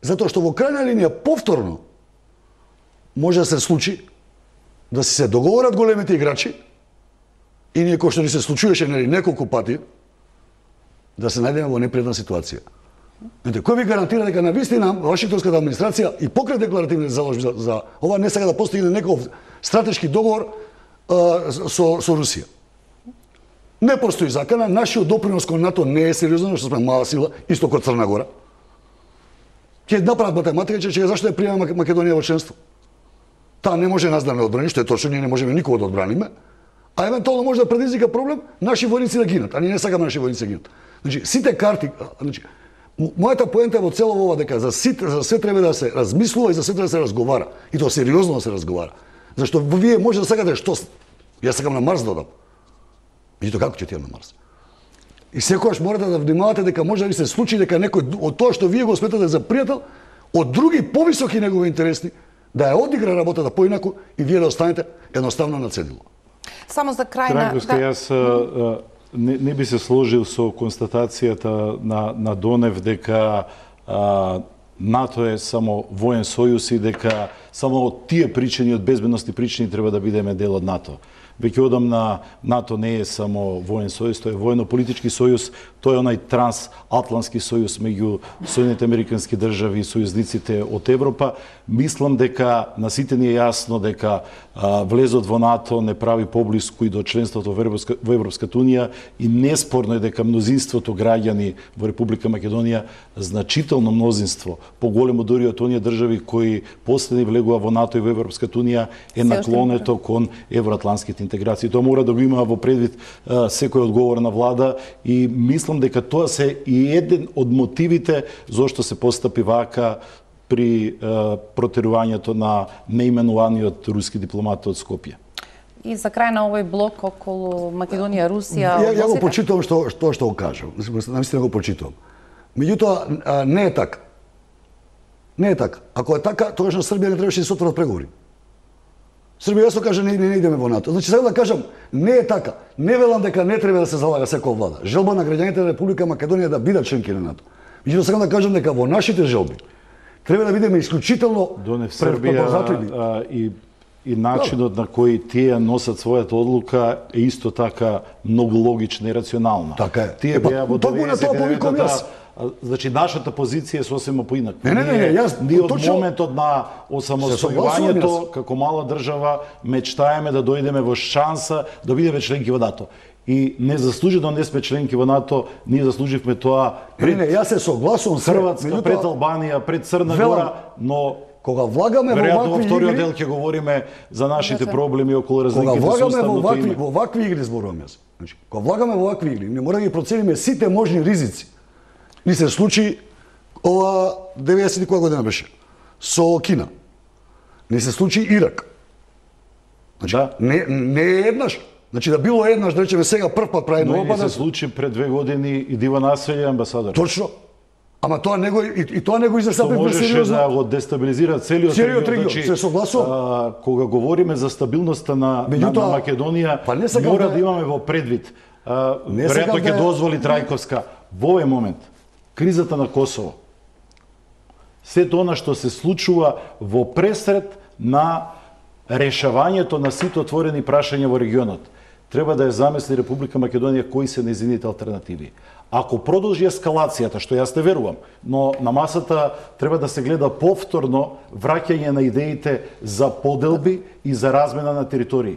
затоа што во крајна линија повторно може да се случи да се договорат големите играчи и ние кој што ни се случуваше неколку пати да се најдеме во непријатна ситуација. Кој ви гарантира дека навистина Вашингтонската администрација и покрај декларативни заложби за ова не сака да постигне некој стратешки договор со Русија? Не постои закана, нашиот допринос кон НАТО не е сериозен, што сме мала сила, исто како Црна Гора. Ќе направат математика, че зашто ја приема Македонија во членство? Таа не може нас да не одбрани, што е точно, ние не можеме никого да одбраниме, а евентуално може да предизвика проблем наши војници да гинат, а ние не сакаме наши војници да гинат. Значи, сите карти, значи, мојата поента во цело ова дека за се треба да се размислува и за се треба да се разговара. И тоа сериозно да се разговара. Зашто вие може да сакате што? Јас сакам на Марс да одам. Меѓутоа како ќе отидам на Марс? И секогаш морате да внимавате дека може да ви се случи дека некој од тоа што вие го сметате за пријател, од други повисоки негови интереси, да ја одигра работата поинаку и вие да останете едноставно на цедило. Само за крај на... Драгоска, јас не би се сложил со констатацијата на Донев дека НАТО е само воен сојуз и дека само од тие причини, од безбедности причини, треба да бидеме дел од НАТО. Веќе одам на НАТО не е само воен сојуз, тој е воено-политички сојуз, тој е онај трансатлантски сојуз меѓу Соединените американски држави и сојузниците од Европа. Мислам дека на сите ни е јасно дека влезот во НАТО не прави поблиску и до членството во Европската унија и неспорно е дека мнозинството граѓани во Република Македонија, значително мнозинство, поголемо дури од оние држави кои последни влегува во НАТО и во Европската унија, е наклонето кон евроатлантските интеграции. Тоа мора да го има во предвид секој одговорна влада и мислам дека тоа се и еден од мотивите зошто се постапи вака при протерувањето на неименуваниот руски дипломат од Скопје. И за крај на овој блок околу Македонија, Русија... Ја го почитувам што го кажам. Наистина го почитувам. Меѓутоа, не е така. Не е така. Ако е така, тогаш на Србија не требаше да се отворат преговори. Србија јасно каже не идеме во НАТО. Значи сега да кажам, не е така. Не велам дека не треба да се залага секоја влада. Желба на граѓаните на Република Македонија да бидат членки на НАТО. Меѓутоа сега да кажам дека во нашите желби треба да бидеме исклучително препозатливи. И начинот на кој тие носат својата одлука е исто така многу логична и рационална. Така е. Тие беа во тоа повикам јас. Значи нашата позиција е сосема поинака. Не, јас ние од моментот на осамостојувањето како мала држава мечтаеме да дојдеме во шанса да бидеме членки во НАТО. И незаслужено не сме членки во НАТО, ние заслуживме тоа пред јас се согласувам со Хрватска, пред Албанија, пред Црна Гора, но кога влагаме во вакви вакви вториот игри, дел ќе говориме за нашите проблеми околу разликите кога со влагаме уставното во вакви игри зборувам јас. Значи, кога влагаме во вакви игри, не мора да ги процениме сите можни ризици. Ни се случи ова 90 која година беше со Кина. Не се случи Ирак. Значи, да. Не е еднаш. Значи да било еднаш, да речеме сега прв пат прави нова се случи пред 2 години и Дива Населја амбасадор. Точно. Ама тоа него и тоа него израсна пред можеше сериозно. да го дестабилизира целиот регион. Се согласувам. Кога говориме за стабилноста на Македонија, мора да имаме во предвид. Веројатно ќе дозволи Трајковска во овој момент кризата на Косово. Сето она што се случува во пресред на решавањето на сите отворени прашања во регионот. Треба да ја замисли Република Македонија кои се нејзините алтернативи. Ако продолжи ескалацијата, што јас не верувам, но на масата треба да се гледа повторно враќање на идеите за поделби и за размена на територии.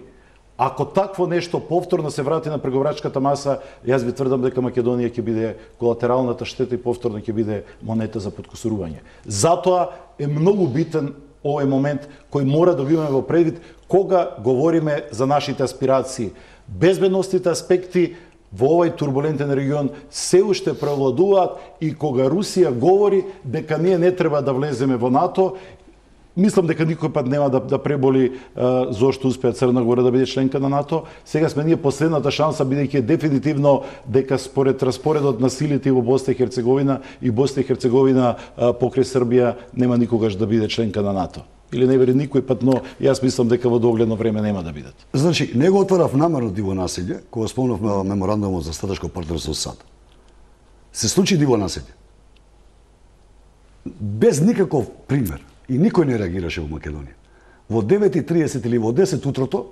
Ако такво нешто повторно се врати на преговарачката маса, јас би тврдам дека Македонија ќе биде колатералната штета и повторно ќе биде монета за подкусурување. Затоа е многу битен овој момент кој мора да го имаме во предвид кога говориме за нашите аспирации. Безбедностните аспекти во овој турбулентен регион се уште преовладуваат и кога Русија говори дека ние не треба да влеземе во НАТО, мислам дека никој пат нема да преболи зошто успеа Црна Гора да биде членка на НАТО. Сега сме ние последната шанса, бидејќи дефинитивно дека според распоредот на силите во Босна и Херцеговина и Босна и Херцеговина покрај Србија нема никогаш да биде членка на НАТО. Или не вери никој пат, но јас мислам дека во догледно време нема да бидат. Значи, него отворав намерно Диво Населје, кога спомнавме меморандумот за стратешко партнерство со САД. Се случи Диво Населје. Без никаков пример. И никој не реагираше во Македонија. Во 9:30 или во 10 утрото,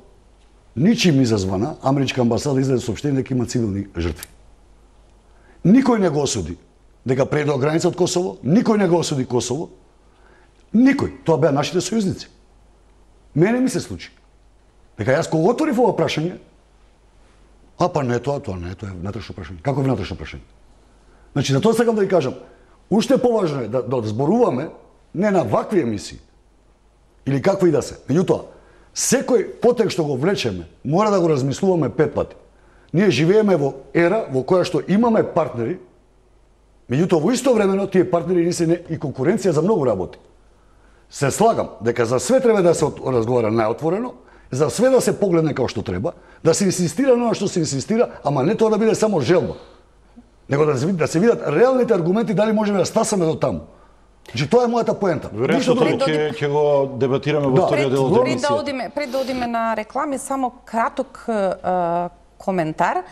ничим изазвана, америчка амбасада издаде соопштение дека има цивилни жртви. Никој не го осуди дека преде граница од Косово, никој не го осуди Косово, никој. Тоа беа нашите сојузници. Мене ми се случи. Дека јас кога отворив ова прашање, па не тоа не, тоа е внатрешно прашање. Како внатрешно прашање? Значи, за тоа сакам да ви кажам, уште поважно е да зборуваме не на вакви емисии, или какво и да се. Меѓутоа, Секој потек што го влечеме, мора да го размислуваме 5 пати. Ние живееме во ера во која што имаме партнери, меѓутоа во исто времено тие партнери не се и конкуренција за многу работи. Се слагам дека за све треба да се разговара најотворено, за све да се погледне како што треба, да се инсистира на она што се инсистира, ама не тоа да биде само желба, него да се видат реалните аргументи дали можеме да стасаме до таму. Значи тоа е мојата поента. Веројатно ќе го дебатираме во вториот дел од емисијата. Пред да одиме на реклами, само краток коментар.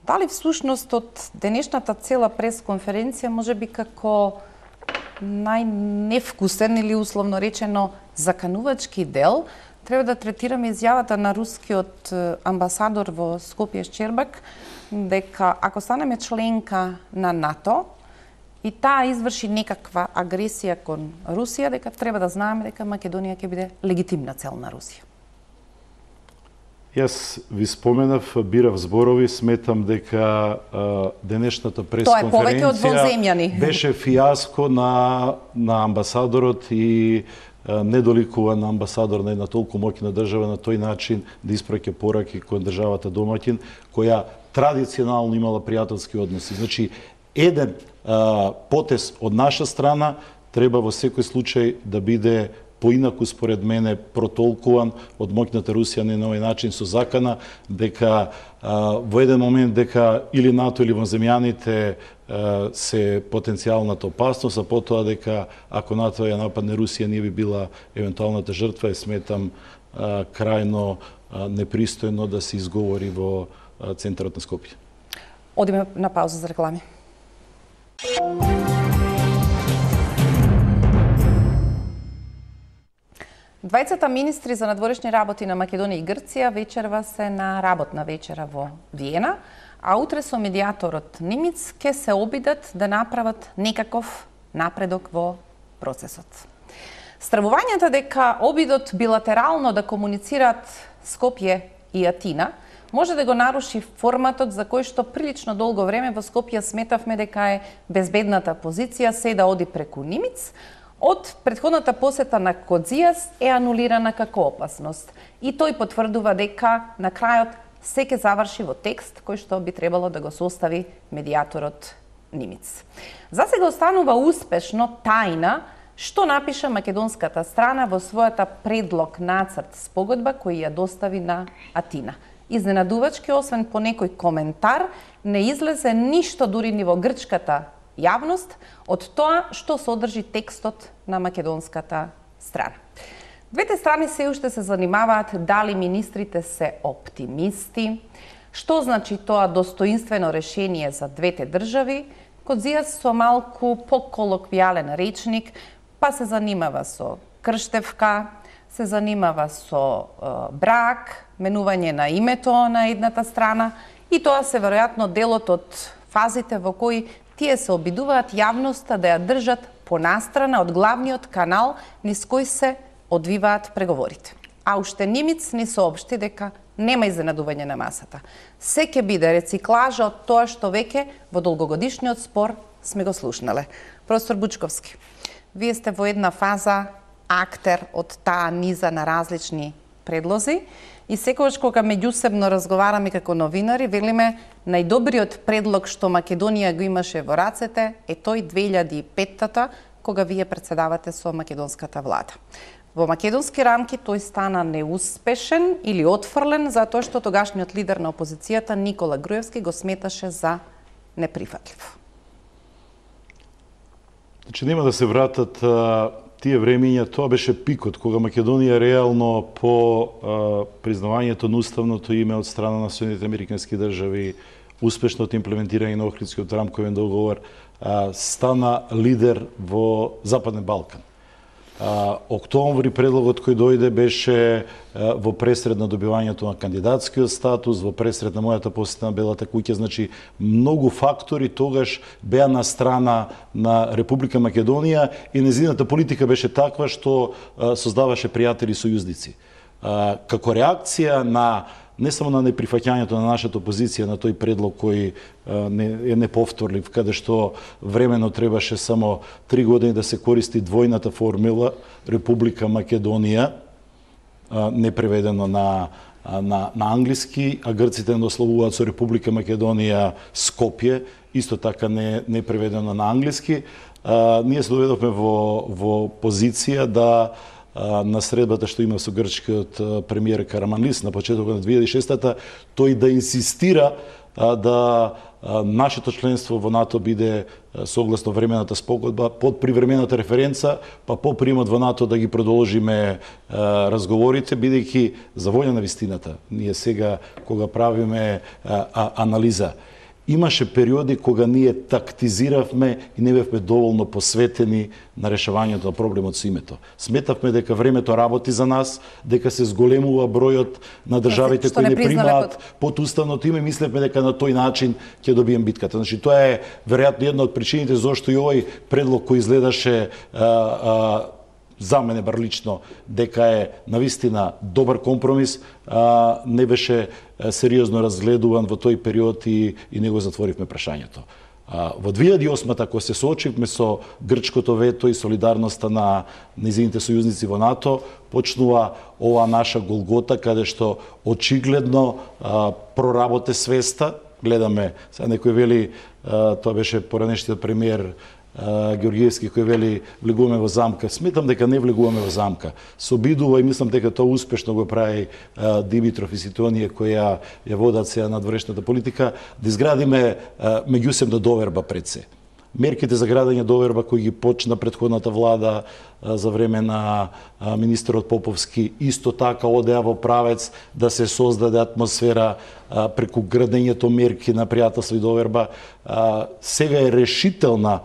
Дали всушност од денешната цела пресконференција може би како најневкусен или условно речено заканувачки дел треба да третираме изјавата на рускиот амбасадор во Скопје Шчербак дека ако станеме членка на НАТО и таа изврши некаква агресија кон Русија, дека треба да знаеме дека Македонија ќе биде легитимна цел на Русија. Јас ви споменав, бирав зборови, сметам дека денешната пресконференција беше фиаско на амбасадорот и недоликуван амбасадор на една толку моќна држава на тој начин да испраќа пораки кон државата домаќин, која традиционално имала пријателски односи. Значи, еден потез од наша страна треба во секој случај да биде поинаку според мене протолкуван од моќната Русија на овој начин со закана дека во еден момент дека или НАТО или воземјаните се потенцијалната опасност, а потоа дека ако НАТО ја нападне Русија не би била евентуалната жртва, и сметам крајно непристојно да се изговори во центарот на Скопје. Одиме на пауза за реклами. Двајцата министри за надворешни работи на Македонија и Грција вечерва се на работна вечера во Виена, а утре со медијаторот Нимиц ќе се обидат да направат некаков напредок во процесот. Стравувањата дека обидот билатерално да комуницираат Скопје и Атина може да го наруши форматот за кој што прилично долго време во Скопје сметавме дека е безбедната позиција се да оди преку Нимиц, од претходната посета на Кодзијас е анулирана како опасност. И тој потврдува дека на крајот се ќе заврши во текст кој што би требало да го состави медијаторот Нимиц. За сега останува успешно тајна што напиша македонската страна во својата предлог нацрт спогодба кој ја достави на Атина. Изненадувачки, освен по некој коментар, не излезе ништо дури ни во грчката јавност од тоа што содржи текстот на македонската страна. Двете страни се уште се занимаваат дали министрите се оптимисти, што значи тоа достоинствено решение за двете држави. Кодзијас со малку поколоквијален речник, па се занимава со крштевка, се занимава со брак, менување на името на едната страна, и тоа се веројатно делот од фазите во кои тие се обидуваат јавноста да ја држат понастрана од главниот канал низ кој се одвиваат преговорите. А уште Нимиц ни соопшти дека нема изненадување на масата. Се ќе биде рециклажа од тоа што веќе во долгогодишниот спор сме го слушнале. Професор Бучковски, вие сте во една фаза актер од таа низа на различни предлози и секогаш кога меѓусебно разговараме како новинари, велиме најдобриот предлог што Македонија го имаше во рацете е тој 2005-та, кога вие председавате со македонската влада. Во македонски рамки тој стана неуспешен или отфрлен затоа што тогашниот лидер на опозицијата Никола Груевски го сметаше за неприфатлив. Значи нема да се вратат тие времења, тоа беше пикот кога Македонија реално по признавањето на уставното име од страна на Соединетите Американски држави, успешното имплементирање на Охридскиот рамковен договор, стана лидер во Западен Балкан. Октомври предлогот кој дојде беше во пресред на добивањето на кандидатскиот статус, во пресред на мојата посета на Белата куќа, значи многу фактори тогаш беа на страна на Република Македонија и нејзината политика беше таква што создаваше пријатели и сојузници. Како реакција на не само на неприфаќањето на нашата опозиција на тој предлог кој е неповторлив, каде што времено требаше само 3 години да се користи двојната формула Република Македонија, не преведено на англиски, а грците насловуваат со Република Македонија Скопје, исто така не преведено на англиски. Ние се доведовме во позиција да на средбата што има со грчкиот премиер Караманлис на почетокот на 2006-та, тој да инсистира да нашето членство во НАТО биде согласно времената спогодба под привремената референца, па по примат во НАТО да ги продолжиме разговорите, бидејќи за волја на вистината, ние сега кога правиме анализа, имаше периоди кога ние тактизиравме и не бевме доволно посветени на решавањето на проблемот со името. Сметавме дека времето работи за нас, дека се зголемува бројот на државите кои не примаат под уставното име, мислевме дека на тој начин ќе добием битката. Значи тоа е веројатно една од причините зашто и овој предлог кој изгледаше за мене бар лично дека е навистина добар компромис, не беше сериозно разгледуван во тој период и не го затворивме прашањето. Во 2008-та, кога се соочивме со грчкото вето и солидарноста на низините сојузници во НАТО, почнува ова наша голгота, каде што очигледно проработе свеста. Гледаме, сега некој вели, тоа беше поранешниот премиер Георгиевски кој вели влегуваме во замка. Сметам дека не влегуваме во замка. Се обидува и мислам дека тоа успешно го прави Димитров и ситуација која ја водат сега надворешната политика, да изградиме меѓусебна доверба пред се. Мерките за градење доверба кои ги почна претходната влада за време на министерот Поповски исто така одеа во правец да се создаде атмосфера преку градењето мерки на пријателство и доверба. Сега е решителна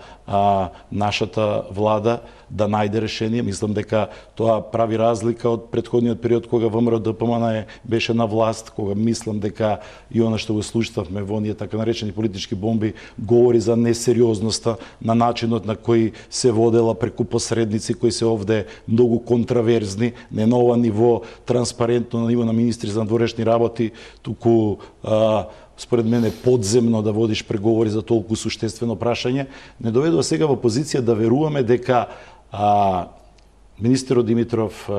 нашата влада да најде решение. Мислам дека тоа прави разлика од претходниот период кога ВМРО ДПМН беше на власт, кога мислам дека и она што го слушавме во оние така наречени политички бомби говори за несериозноста на начинот на кој се водела преку посредници кои се овде многу контраверзни, не на ова ниво транспарентно на ниво на министри за надворешни работи, туку според мене подземно да водиш преговори за толку суштествено прашање, не доведува сега во позиција да веруваме дека министерот Димитров,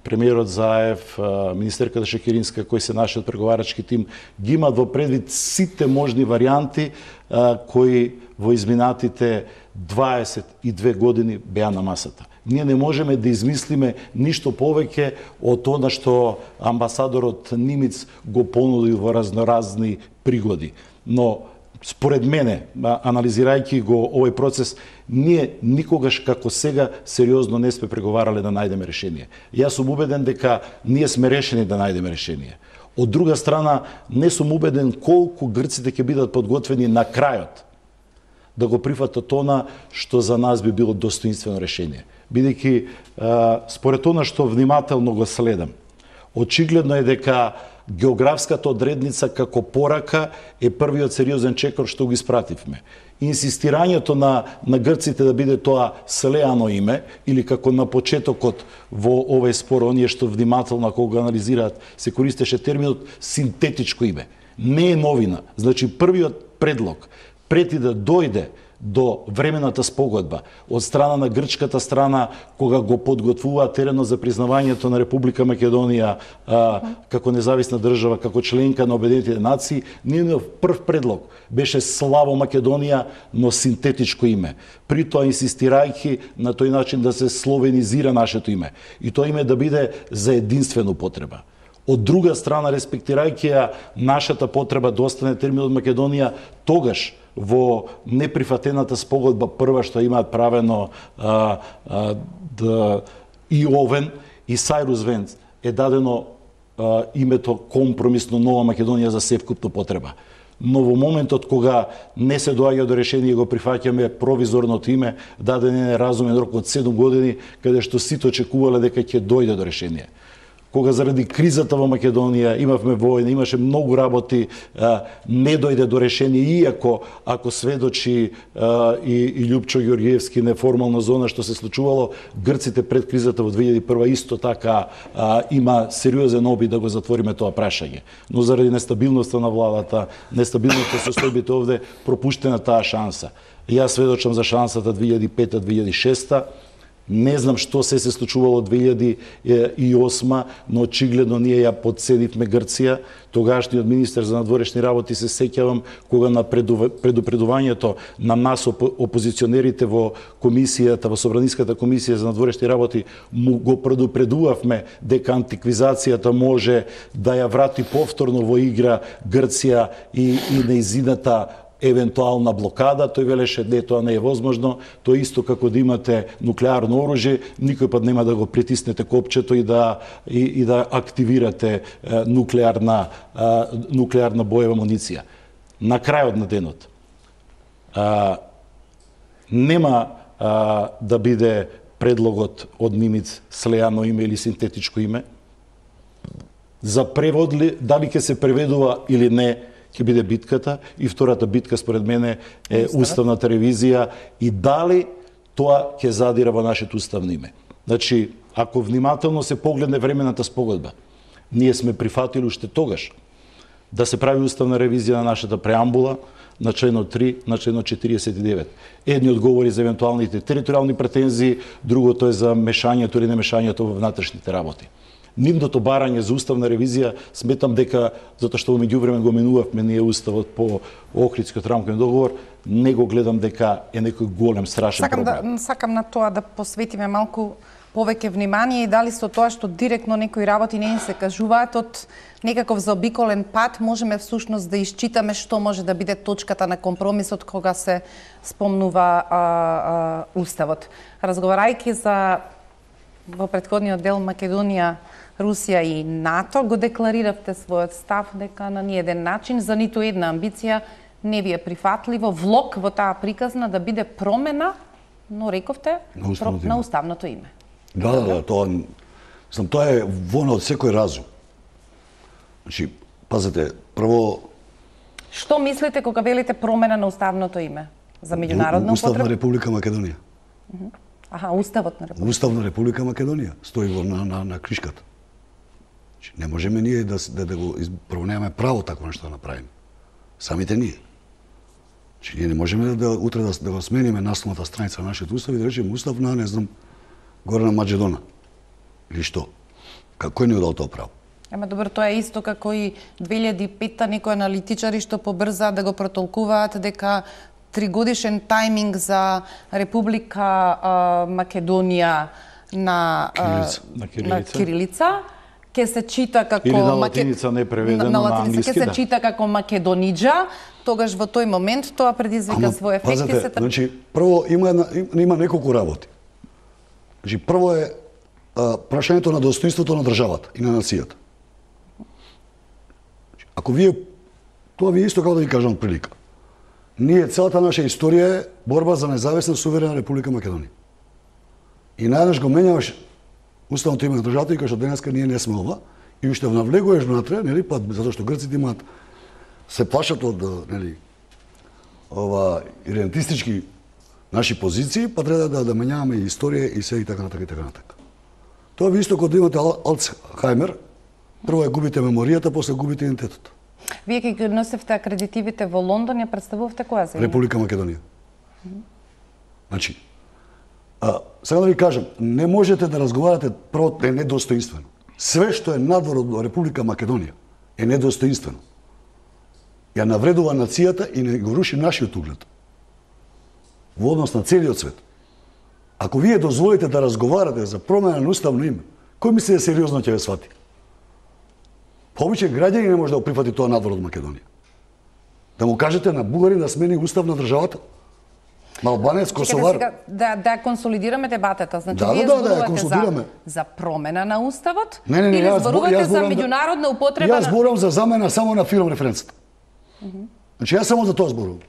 премиерот Заев, министерката Шекеринска, кои се нашиот преговарачки тим, ги имаат во предвид сите можни варијанти кои во изминатите 22 години беа на масата. Ние не можеме да измислиме ништо повеќе од она што амбасадорот Нимиц го понуди во разноразни пригоди. Но според мене, анализирајќи го овој процес, ние никогаш како сега сериозно не сме преговарале да најдеме решение. Јас сум убеден дека ние сме решени да најдеме решение. Од друга страна, не сум убеден колку грците ќе бидат подготвени на крајот да го прифатат она што за нас би било достоинствено решение. Бидејќи, според она што внимателно го следам, очигледно е дека географската одредница како порака е првиот сериозен чекор што го испративме. Инсистирањето на грците да биде тоа слеано име, или како на почетокот во овој спор, оние што внимателно ако го анализираат, се користеше терминот синтетичко име. Не е новина. Значи, првиот предлог, прети да дојде до времената спогодба од страна на грчката страна, кога го подготвува теренот за признавањето на Република Македонија како независна држава, како членка на Обединетите нации, нивниот прв предлог беше Славо Македонија, но синтетичко име. При тоа инсистирајќи на тој начин да се словенизира нашето име. И тоа име да биде за единствена употреба. Од друга страна, респектирајќи ја нашата потреба да остане терминот Македонија, тогаш во неприфатената спогодба прва што имаат правено и Овен и Сайрус Венц е дадено името компромисно Нова Македонија за севкупна потреба. Но во моментот кога не се доаѓа до решение и го прифаќаме провизорното име, даден е разумен рок од 7 години, каде што сите очекувале дека ќе дојде до решение. Кога заради кризата во Македонија имавме војна, имаше многу работи, не дојде до решение, иако ако сведочи и Љупчо Георгиевски неформална зона што се случувало, грците пред кризата во 2001 исто така има сериозен обид да го затвориме тоа прашање. Но заради нестабилноста на владата, нестабилноста со состојбите овде, пропуштена таа шанса. Јас сведочам за шансата 2005-2006, Не знам што се случувало 2008, но очигледно ние ја подседивме Грција. Тогашниот министер за надворешни работи, се сеќавам, кога на предупредувањето на нас опозиционерите во комисијата, во Собраниската комисија за надворешни работи, му го предупредувавме дека антиквизацијата може да ја врати повторно во игра Грција и нејзината евентуална блокада, тој велеше не, тоа не е возможно, тоа исто како да имате нуклеарно оружје, никој пат нема да го притиснете копчето и да активирате нуклеарна боева муниција. На крајот на денот нема да биде предлогот од Нимиц слеано име или синтетичко име. За превод ли, дали ќе се преведува или не, ќе биде битката, и втората битка според мене е уставната ревизија и дали тоа ќе задира во нашето уставно име. Значи, ако внимателно се погледне времената спогодба, ние сме прифатили уште тогаш да се прави уставна ревизија на нашата преамбула, на членот 3, на членот 49. Едниот говори за евентуалните територијални претензии, другото е за мешањето или немешањето во внатрешните работи. Нивното барање за уставна ревизија, сметам дека, затоа што во меѓувреме го менувавме ние уставот по Охридскиот рамковен договор, не го гледам дека е некој голем страшен проблем. Сакам на тоа да посветиме малку повеќе внимание и дали со тоа што директно некои работи не се кажуваат од некаков заобиколен пат, можеме всушност да исчитаме што може да биде точката на компромисот кога се спомнува уставот. Разговарајќи за во претходниот дел Македонија, Русија и НАТО, го деклариравте својот став дека на ниеден начин за ниту една амбиција не ви е прифатливо влог во таа приказна да биде промена, но рековте на уставното име. Да, тоа е вона од секој разум. Значи, пазете, прво... Што мислите кога велите промена на уставното име? За меѓународна употреба? Устав на Република Македонија. Уставот на Република. Устав на Република Македонија стои на кришката. Не можеме ние да го прво немаме право такво нешто да направиме. Самите ние. Ние не можеме утре да го смениме насловната страница на нашиот устав и да речеме устав на, не знам, Горна Маđедона. Или што? Кој ни дал тоа право? Ама добро, тоа е исто како и 2005-та некои аналитичари што побрза да го протолкуваат дека тригодишен тајминг за Република Македонија на кирилица ќе се чита како или на латиница не преведено на англиски, ќе се чита како македониџа, тогаш во тој момент тоа предизвика свој ефект. Пазете, значи прво има неколку работи. Значи прво е прашањето на достоинството на државата и на нацијата. Ако тоа ви исто како да ви кажам прилика. Ние целата наша историја е борба за независна суверена Република Македонија. И најдеш го менјаваш уставното име на државата и кажеш денеска ние не сме ова и уште навлегуваш внатре, нели, па затоа што грците имаат се плашат од, нели, ова идентистички наши позиции, па треба да менјаваме и историја и се и така натака и така натака. Тоа ви исто кога да имате Алцхаймер, прво ја губите меморијата, после губите идентитетот. Вие кога носевте акредитивите во Лондон, ја представувавте која земја? Република Македонија. Значи, сега да ви кажам, не можете да разговарате прво е недостоинствено. Све што е надвор од Република Македонија е недостоинствено. Ја навредува нацијата и не го руши нашиот углед. Во однос на целиот свет. Ако вие дозволите да разговарате за промена на уставно име, кој мисли да сериозно ќе ве свати? Повеќе граѓани не може да го прифати тоа надвор од Македонија. Да му кажете на бугарин да смени устав на државата? На албанец, косовар? Да консолидираме дебатата. Значи, вие зборувате за промена на уставот? Не, или зборувате за меѓународна употреба? Јас зборувам за замена само на филм референцата. Значи, јас само за тоа зборувам.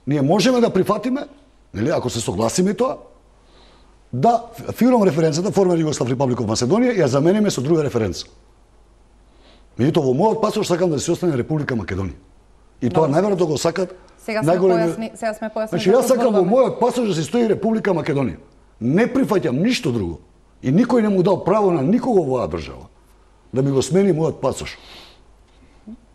Ние можеме да прифатиме, нели, ако се согласиме тоа, да филм референцата, формер Југослав Република Македонија, ја замениме со друга референца. Меѓутоа, во мојот пасош сакам да се остане Република Македонија. И тоа најверојатно го сакат најголеми... Сега сме појасни. Значи, јас сакам во мојот пасош да се стои Република Македонија. Не прифаќам ништо друго. И никој не му дал право на никого во оваа држава да ми го смени мојот пасош.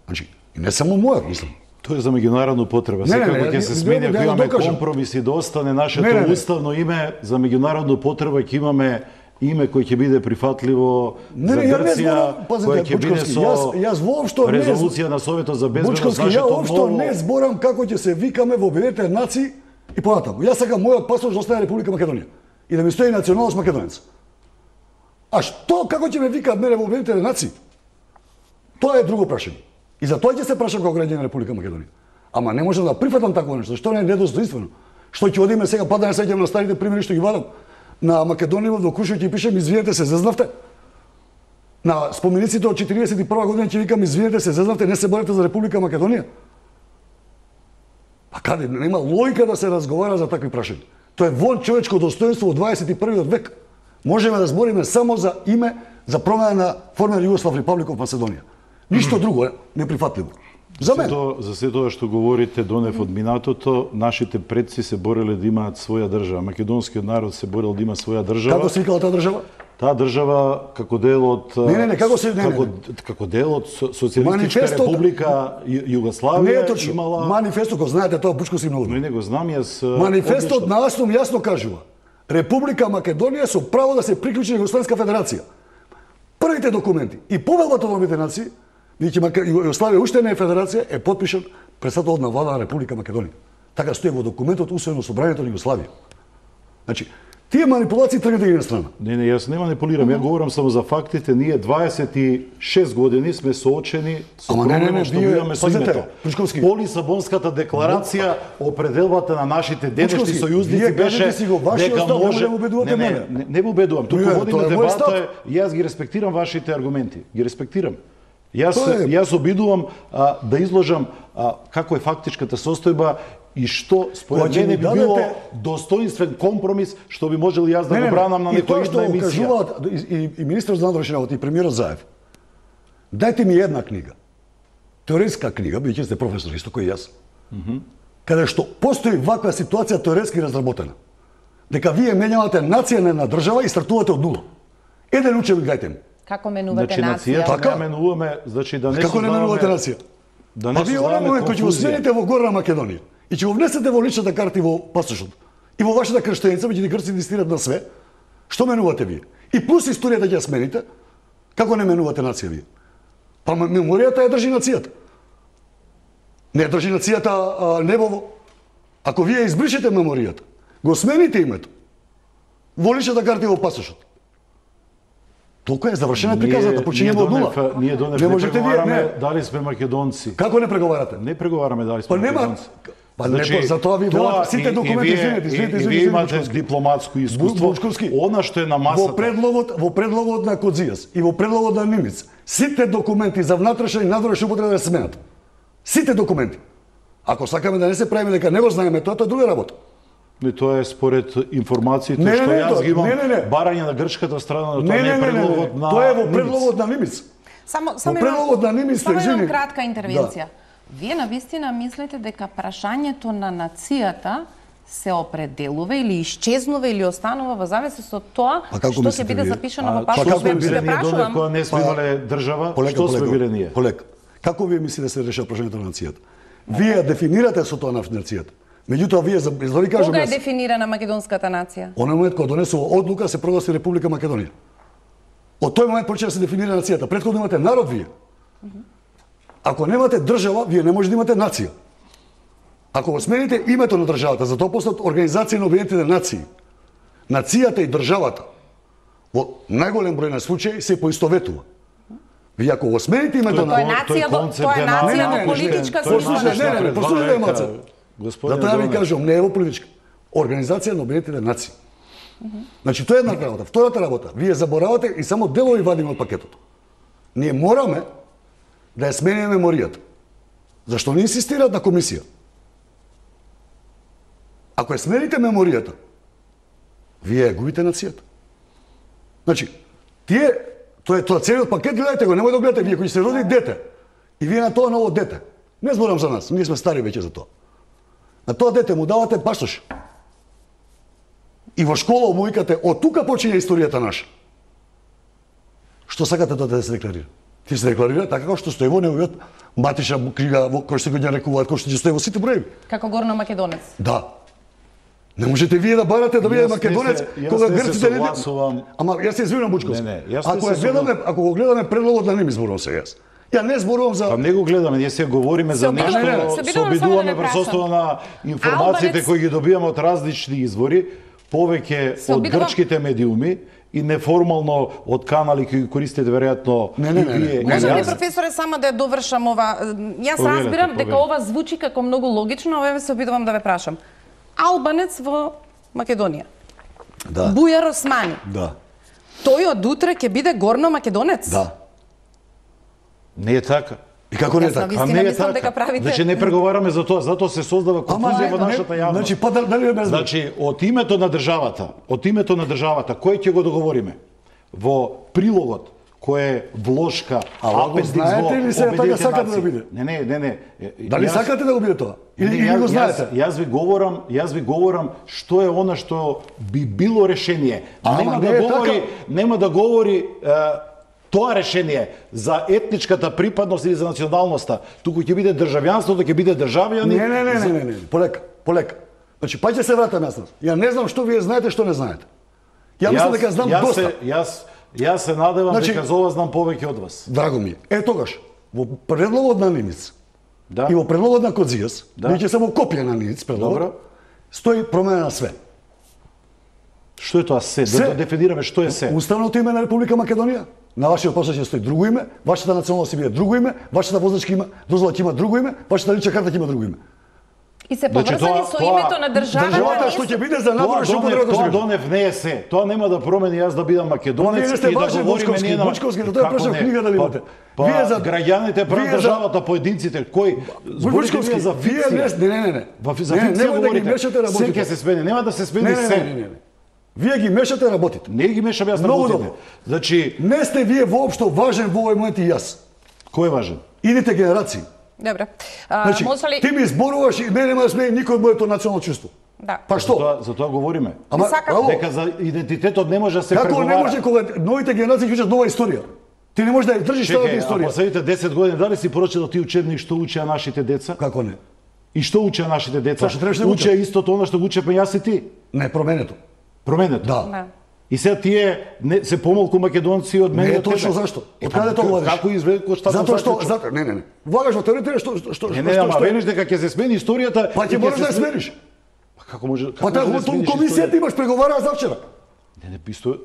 Значи, и не само мојот, мислам. Тоа е за меѓународна потреба. Секако ќе се смени ако имаме компромиси да остане нашето уставно име за меѓународна потреба, ќе имаме име кој ќе биде прифатливо за Грција, кој ќе биде со резолуција на Советот за безбедност, ја општо не зборам како ќе се викаме во Обединетите нации и понатаму. Јас сакам мојот паспорт да остане Република Македонија и да ми стои националност македонец. А што како ќе ме викаат мене во Обединетите нации? Тоа е друго прашање. И за тоа ќе се прашам како граѓанин на Република Македонија. Ама не можам да прифатам такво нешто, што не е недостоинствено. Што ќе одиме сега, па да не сеќавам на старите примери што ги вадам. На Македонија во Крушево ќе пишем извинете се, зезнавте. На спомениците од 41 година ќе викам извинете се, зезнавте, не се борите за Република Македонија. Па каде нема логика да се разговара за такви прашања. Тоа е вон човечко достоинство во 21 век. Можеме да збориме само за име за промена на формер Југослав Република Македонија. Ништо друго е неприфатливо. За мен. За се тоа што говорите донев од минатото, нашите предци се бореле да имаат своја држава. Македонскиот народ се борел да има своја држава. Како се викала таа држава? Таа држава како дел од како дел од Социјалистичка република Југославија имала манифесто, кој знаете тоа Бучковски многу. Но и не го знам јас. Манифестот на Аснум јасно кажува: Република Македонија со право да се приклучи на Југославска федерација. Првите документи и повелбата на Обединетите нации, бидејќи Југославија уште не е федерација, е потпишан председател на влада на Република Македонија. Така стои во документот усвоен од Собранието на Југославија. Значи, тие манипулации тргнете ги на страна. Не, јас не манипулирам, ја говорам само за фактите. Ние 26 години сме соочени со проблемот што имаме со името. По Лисабонската декларација определбата на нашите денешни сојузници беше дека може не убедувам. Туку водиме дебата, јас ги респектирам вашите аргументи. Ги респектирам. Јас обидувам да изложам како е фактичката состојба и што според мене би било достоинствен компромис што би можел јас да го бранам на некоја една емисија. И тоа што кажуваат и министрот за надворешни работи и премиерот Заев. Дајте ми една книга. Теоретска книга, бидејќи сте професор исто кој јас. Каде што постои ваква ситуација теоретски разработена. Дека вие менјавате нација на една држава и стартувате од нула. Еден учебник дајте ми. Како менувате нација? Така менуваме, значи да не како не менувате нација? Да не вие онaj момент кој ќе го смените во Горна Македонија и ќе го внесете во личната карта и во пасошот и во вашата крштеница, меѓу грци инвестираат на све, што менувате вие? И плюс историјата ќе ја смените, како не менувате нација вие? Па меморијата ја држи нацијата. Не држи нацијата небово. Ако вие избришете меморијата, го смените името во личната карта и во пасошот, толку е завршена приказната, почињаме од нула. Ние донес не преговараме дали сме македонци. Како не преговарате? Не преговараме дали сме македонци. Па не, за тоа ви велат сите документи, извинете, вие имате дипломатско искуство. Она што е на масата. Во предлогот на Кодзијас и во предлогот на Нимиц, сите документи за внатрешна и надворешна употреба да се сменат. Сите документи. Ако сакаме да не се правиме дека не го знаеме тоа, тоа е друга работа. Не, тоа е според информациите што јас ги имам. Барање на грчката страна, тоа не е предлогот на тоа е во предлогот на Нимиц. Само една кратка интервенција. Вие навистина мислите дека прашањето на нацијата се определува или исчезнува или останува во зависност од тоа што ќе биде запишано во паспортот. Како биле ние донес кога не сме имале држава, што сме биле ние? Полека. Како вие мислите да се решава прашањето на нацијата? Вие дефинирате со тоа на нацијата. Меѓутоа вие за да ви кажам кога е дефинирана македонската нација? Оној момент кога донесува одлука се прогласи Република Македонија. Од тој момент почна да се дефинира нацијата. Претходно имате народ вие. Ако немате држава, вие не може да имате нација. Ако го смените името на државата, за тоа постат Организација на Обединетите нации, нацијата и државата во најголем број на случаи се поистоветува. Вие ако го смените името на тоа е нација во политичка смисла. Послушајте емоција. Затоа ви кажам, не е во политичка. Организација на Обединетите нации. Значи тоа е едната работа. Втората работа, вие заборавате и само делови вадиме од пакетот. Ние мораме да ја смениме меморијата. Зашто не инсистираат на комисија? Ако ја смените меморијата, вие ја губите нацијата. Значи, тоа целиот пакет, гледате го, немој да гледате, вие кој се роди дете, и вие на тоа ново дете, не зборам за нас, ние сме стари веќе за тоа. На тоа дете му давате пасош. И во школа му викате, од тука почиња историјата наша. Што сакате тоа да се декларира? Ти се декларира така како што стои во неговиот матична книга кој што го нарекуваат, кој што ќе стои во сите броеви. Како горно-македонец. Да. Не можете вие да барате да биде македонец кога грците не согласувам. Ама јас се извинувам Бучковски. Не, јас ако го гледаме предлогот на неми зборувам сега јас. Ја не зборувам за Па не го гледаме, ние се говориме за нешто, се обидуваме врз основа на информациите кои ги добиваме од различни извори, повеќе од грчките медиуми и неформално од канали кои користите веројатно и вие. Може ли, професоре, само да ја довршам ова? Јас разбирам дека ова звучи како многу логично, ове се обидувам да ве прашам. Албанец во Македонија. Да. Бујар Османи. Да. Тој од утре ќе биде горно-македонец? Да. Не е така. И како не е така? А не е така. Значи не преговараме за тоа, затоа се создава конфузија во нашата јавност. Значи па дали ме Значи од името на државата, кој ќе го договориме? Во прилогот кој е влошка, апендикс во Обединетите нации. Не. Дали сакате да го биде тоа? Или го знаете? Јас ви говорам што е она што би било решение. Нема да говори тоа решение за етничката припадност или за националноста. Туку ќе биде државјанството, ќе биде државјани. Не. Полека. Значи па ќе се вратам јас. Ја не знам што вие знаете, што не знаете. Ја мислам дека знам доста. Јас се надевам дека за ова знам повеќе од вас. Драго ми е. Тогаш во предлогот на Немец и во предлогот на Кодзијас, веќе само копија на Немец предлогот, стои промена на све. Што е тоа се? Да дефинираме што е се. Уставното име на Република Македонија. На вашиот паспорт ќе стои друго име, вашата националност ќе биде друго име, вашата возачка дозвола ќе има друго име, вашата лична карта ќе има друго име. И се поврзани со името на државата што ќе биде за надворешна употреба. Тоа донев не е се. Тоа нема да промени јас да бидам македонец и да говориме ние на Бучковски, тоа е прашал книга дали имате. Вие за граѓаните пред државата, поединците, кои зборите за фикција. Не. За фикција говорите. Се ќе се смени, нема да се смени се. Вие ги мешате работите. Не ги мешам јас работите. Значи, не сте вие воопшто важен во овој момент и јас. Кој е важен? Идите генерации. Добре. Значи, ти ми зборуваш и мене нема да смени никој од моето национално чувство. Да. Па што? За тоа говориме. Ама дека за идентитетот не може да се преговара. Како не може кога новите генерации ќе учат нова историја? Ти не можеш да ја држиш старата историја. Последните 10 години дали си прочитал ти учебник што учеа нашите деца? Како не? И што учеа нашите деца? Учеа истото она што го учеме јас и ти. Не, променето. Променето? Да. И сега тие се помалку македонци од мене. Не е точно зашто. Од каде тоа владиш? Како извлекош така? Затоа што не. Влагаш во теорија што Не, ама вениш дека ќе се смени историјата. Па ќе можеш да ја смениш. Па како може? Па така во комисијата имаш преговараа завчера. Не писто.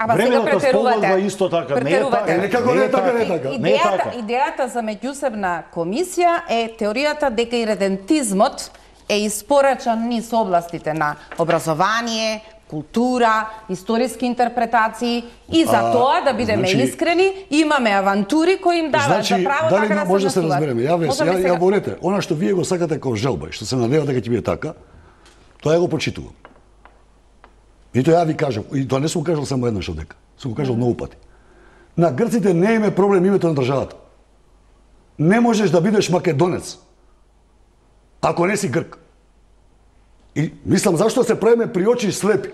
Временото сползва исто така, не е така. Некако не е така. Идејата за меѓусебна комисија е теоријата дека иредентизмот е испорачан низ областите на образование, култура, историски интерпретации и за тоа, да бидеме искрени, имаме авантури кои им даваат за право така да се може да се разбереме. Ја говорете, она што вие го сакате како желба и што се надева дека ќе биде така, тоа ја го почитувам. И тоа ја ви кажам, и тоа не сум кажал само еднаш одека, сум го кажал многу пати. На грците не име проблем името на државата. Не можеш да бидеш македонец ако не си грк. И мислам зашто се правиме при очи слепи.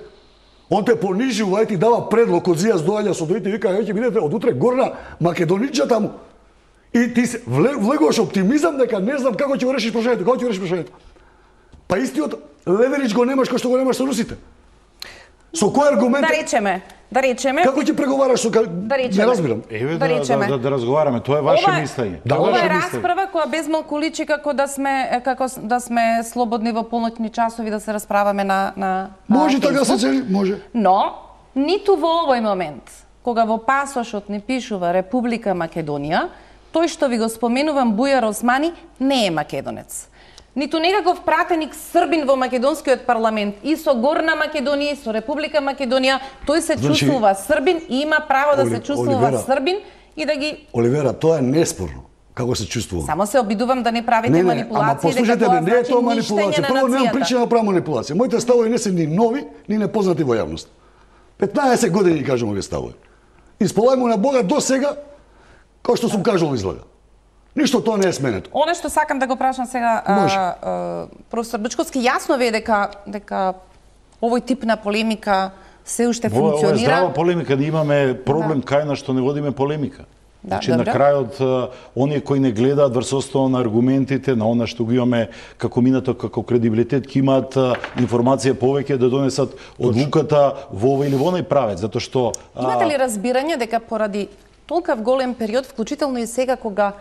Он те понижува и ти дава предлог, Кодзијас доаѓа со доите и вика ќе бидете од утре горна Македоничка таму. И ти се влегуваш оптимизам дека не знам како ќе го решиш прашањето, Па истиот леверидж го немаш кој што го немаш со русите. Со кој аргумент? Да речеме. Како ќе преговараш со не разбирам. Да разговараме, тоа е ваше мислење. Ова е расправа која безмалку личи како да сме слободни во полночни часови да се расправаме на Може така се цели, може. Но ниту во овој момент, кога во пасошот ни пишува Република Македонија, тој што ви го споменувам Бујар Османи не е македонец. Ниту некаков пратеник србин во македонскиот парламент и со Горна Македонија и со Република Македонија, тој се чувствува србин и има право да се чувствува србин и да ги Оливера, тоа е неспорно. Како се чувствувам? Само се обидувам да не правите манипулации, дека тоа не е тоа манипулација. Прво немам причина да правам манипулација. Моите ставови не се ни нови, ни непознати во јавност. 15 години ги кажам овие ставови. Исполајмо на Бога до сега, како што сум кажал излага. Ништо тоа не е сменето. Оно што сакам да го прашам сега, професор Бучковски, јасно ви е дека овој тип на полемика се уште функционира. Ова е здрава полемика, да имаме проблем кај на што не водиме полемика. Да, Значи, на крајот, оние кои не гледаат врз основа на аргументите, на она што го имаме како минато, како кредибилитет, ќе имаат информација повеќе да донесат одлуката во овој или во оној правец, затоа што... Имате ли разбирање дека поради толкав голем период, вклучително и сега кога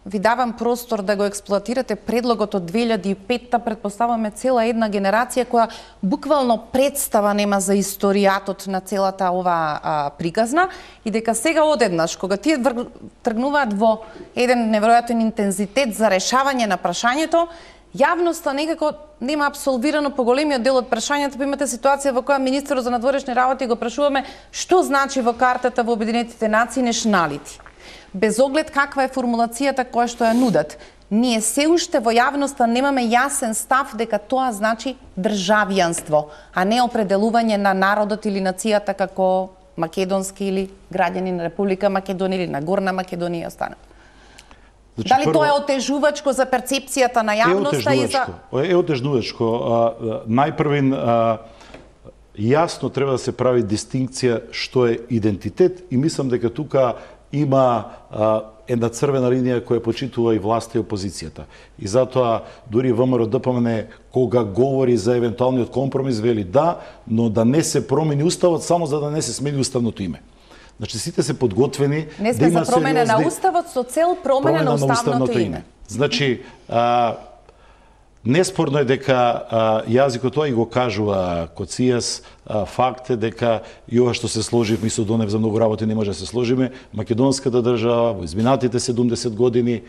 ви давам простор да го експлоатирате предлогот од 2005-та, предпоставаме цела една генерација која буквално представа нема за историјатот на целата ова приказна и дека сега одеднаш, кога тие тргнуваат во еден неверојатен интензитет за решавање на прашањето, јавноста некако нема абсолвирано по големиот дел од прашањата, па имате ситуација во која министерот за надворешни работи го прашуваме што значи во картата во Обединетите нации нешналити. Без оглед каква е формулацијата која што ја нудат. Ние се уште во јавноста немаме јасен став дека тоа значи државјанство, а не определување на народот или нацијата како македонски или граѓани на Република Македонија или на Горна Македонија и останат. Значи, дали тоа е отежувачко за перцепцијата на јавноста и за... Е отежувачко. Најпрвин, јасно треба да се прави дистинкција што е идентитет и мислам дека тука има една црвена линија која почитува и власта и опозицијата. И затоа дури ВМРО ДПМН кога говори за евентуалниот компромис вели да, но да не се промени уставот само за да не се смени уставното име. Значи сите се подготвени не сме да има за промена на уставот со цел промена на уставното име. Значи неспорно е дека јазикот тоа и го кажува Коцијас, факт е дека и ова што се сложивме со Донев за многу работи не може да се сложиме, македонската држава во изминатите 70 години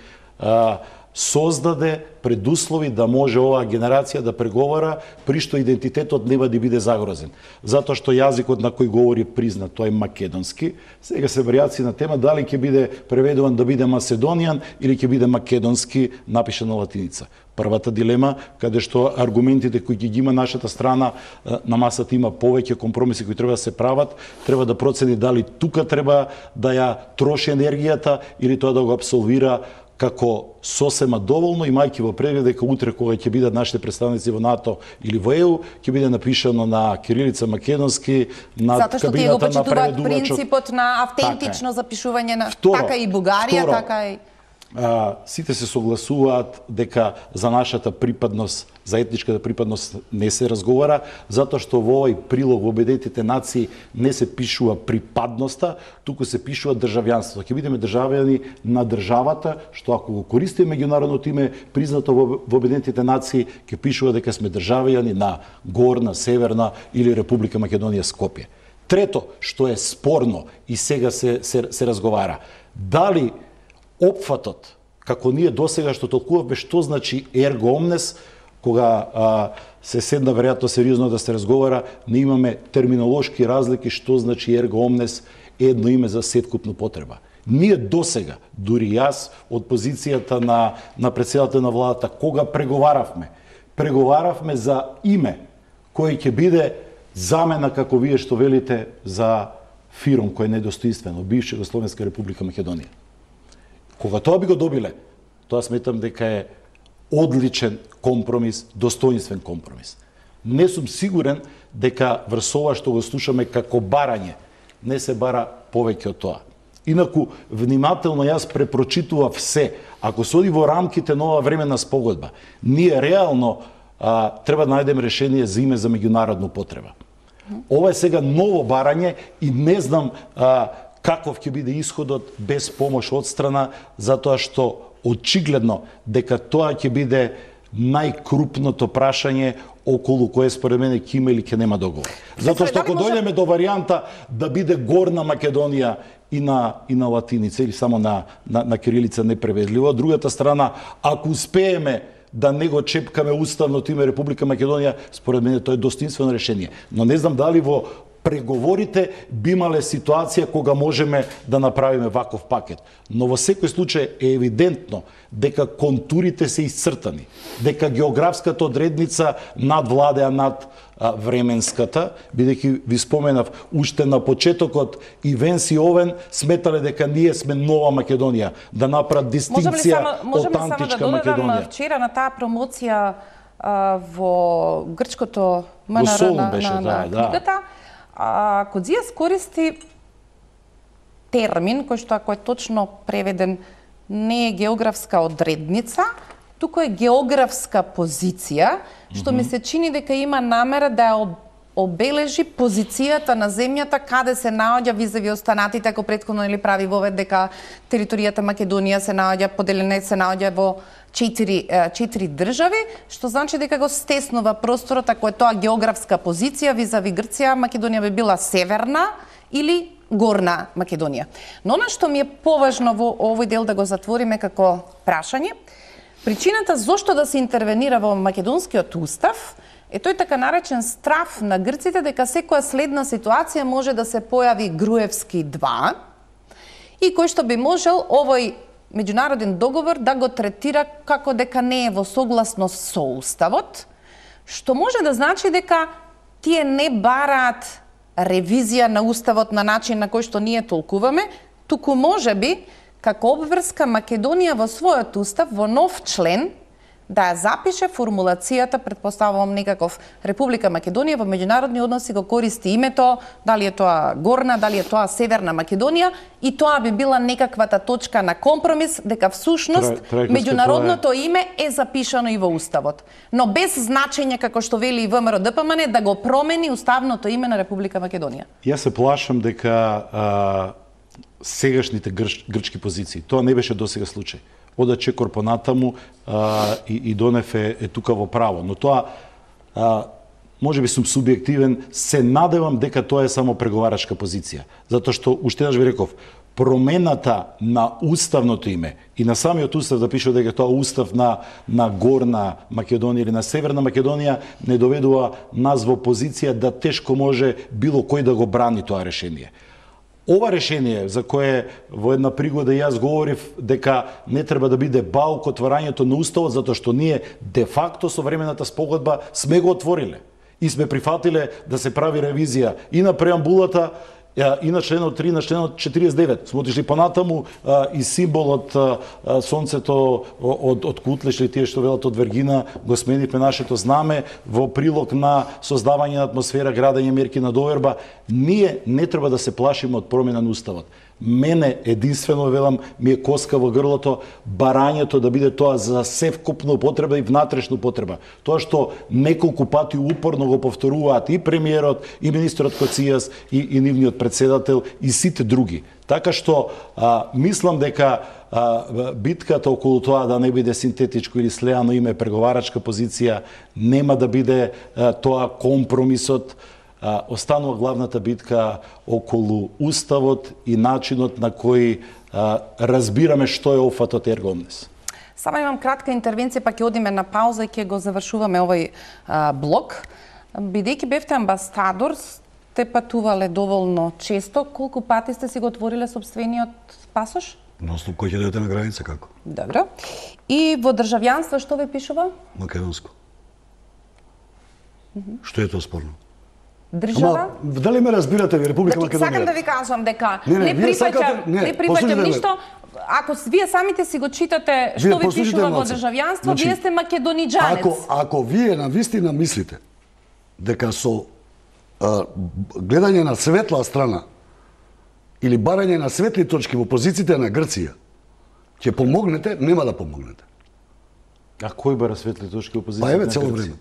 создаде предуслови да може оваа генерација да преговара при што идентитетот нема да биде загрозен. Затоа што јазикот на кој говори признат, тоа е македонски. Сега се варијации на тема дали ќе биде преведуван да биде македонијан или ќе биде македонски напишан на латиница. Првата дилема, каде што аргументите кои ги има нашата страна, на масата има повеќе компромиси кои треба да се прават, треба да процени дали тука треба да ја троши енергијата или тоа да го абсолвира како сосема доволно, имајќи во предвид дека утре кога ќе бидат нашите представници во НАТО или во ЕУ, ќе биде напишано на кирилица македонски, на кабината на преведувачот. Затоа што тие го почитуваат принципот на автентично запишување на така и Бугарија, така и... Сите се согласуваат дека за нашата припадност, за етничката припадност не се разговара, затоа што во овој прилог во Обединетите нации не се пишува припадноста, туку се пишува државјанството. Ќе бидеме државјани на државата, што ако го користиме меѓународното име признато во Обединетите нации, ќе пишува дека сме државјани на Горна, Северна или Република Македонија Скопје. Трето, што е спорно и сега се разговара, дали опфатот, како ние досега што толкувавме што значи ерго омнес, кога се седна веројатно сериозно да се разговара, не имаме терминолошки разлики што значи ерго омнес, едно име за сеткупна потреба. Ние досега, дури јас, од позицијата на председател на владата, кога преговаравме за име кој ќе биде замена, како вие што велите, за ФИРОМ кој е недостоинствено, бивша Југословенска република Македонија. Кога тоа би го добиле, тоа сметам дека е одличен компромис, достоинствен компромис. Не сум сигурен дека врз ова што го слушаме како барање, не се бара повеќе од тоа. Инаку, внимателно јас препрочитував се. Ако се оди во рамките на оваа временна спогодба, ние реално треба да најдеме решение за име за меѓународна употреба. Ова е сега ново барање и не знам каков ќе биде исходот без помош од страна, затоа што очигледно дека тоа ќе биде најкрупното прашање околу кое според мене ќе има или ќе нема договор. Затоа што ако дојдеме до варијанта да биде Горна Македонија и на латиница или само на кирилица непреведливо, од другата страна, ако успееме да не го чепкаме уставното име Република Македонија, според мене тоа е достоинствено решение. Но не знам дали во преговорите би имале ситуација кога можеме да направиме ваков пакет. Но во секој случај е евидентно дека контурите се исцртани, дека географската одредница над владеа над временската, бидејќи ви споменав уште на почетокот и Венс и Овен сметале дека ние сме нова Македонија, да направат дистинкција од античка Македонија. Можеме само да додадам вчера на таа промоција во грчкото МНР на книгата, Коцијас користи термин кој што ако е точно преведен не е географска одредница, туку е географска позиција, што ми се чини дека има намера да ја обележи позицијата на земјата каде се наоѓа визави останатите, ако претходно или прави вовед дека територијата Македонија се наоѓа поделена, се наоѓа во четири држави, што значи дека го стеснува просторот, ако е тоа географска позиција визави Грција, Македонија би била северна или горна Македонија. Но она што ми е поважно во овој дел да го затвориме како прашање, причината зошто да се интервенира во македонскиот устав е тој така наречен страф на грците дека секоја следна ситуација може да се појави Груевски 2 и кој што би можел овој меѓународен договор да го третира како дека не е во согласност со уставот, што може да значи дека тие не бараат ревизија на уставот на начин на кој што ние толкуваме, туку можеби како обврска Македонија во својот устав во нов член да ја запише формулацијата, предпоставувам некаков Република Македонија во меѓународни односи го користи името, дали е тоа Горна, дали е тоа Северна Македонија, и тоа би била некаквата точка на компромис дека всушност меѓународното име е запишано и во уставот, но без значење како што вели и ВМРО ДПМН да го промени уставното име на Република Македонија. Јас се плашам дека сегашните грчки позиции, тоа не беше досега случај. Ода Чекор понатаму и Донев е тука во право. Но тоа, може би сум субјективен, се надевам дека тоа е само преговарачка позиција. Затоа што, уште еднаш ви реков, промената на уставното име и на самиот устав да пише дека тоа устав на Горна Македонија или на Северна Македонија не доведува нас во позиција да тешко може било кој да го брани тоа решение. Ова решение за кое во една пригода јас говорив дека не треба да биде баук отворањето на уставот, затоа што ние де факто со времената спогодба сме го отвориле и сме прифатиле да се прави ревизија и на преамбулата и на членот 3, на членот 49. Сме отишли понатаму и символот сонцето од Кутлеш или тие што велат од Вергина, го сменивме нашето знаме во прилог на создавање на атмосфера, градење мерки на доверба. Ние не треба да се плашиме од промена на уставот. Мене единствено, велам, ми е коска во грлото барањето да биде тоа за севкупна употреба и внатрешна употреба. Тоа што неколку пати упорно го повторуваат и премиерот, и министерот Коцијас, и нивниот председател, и сите други. Така што мислам дека битката околу тоа да не биде синтетичко или слеано име преговарачка позиција, нема да биде тоа компромисот. Останува главната битка околу уставот и начинот на кој разбираме што е офатот ерго омнес. Само имам кратка интервенција, па ќе одиме на пауза и ќе го завршуваме овој блок. Бидејќи бевте амбасадор, сте патувале доволно често. Колку пати сте си го отвориле собствениот пасош? Наслов кој ќе дадете на граница како? Добро. И во државјанство што ве пишува? Македонско. Што е тоа спорно? Држава? Дали ме разбирате ви, Република Македонија? Сакам да ви кажам дека не прифаќам ништо. Ако вие самите си го читате што ви пишува во државјанство, вие сте македониџанец. Ако вие навистина мислите дека со гледање на светла страна или барање на светли точки во позициите на Грција ќе помогнете, нема да помогнете. А кој бара светли точки во позициите на Грција? Па еве цело време.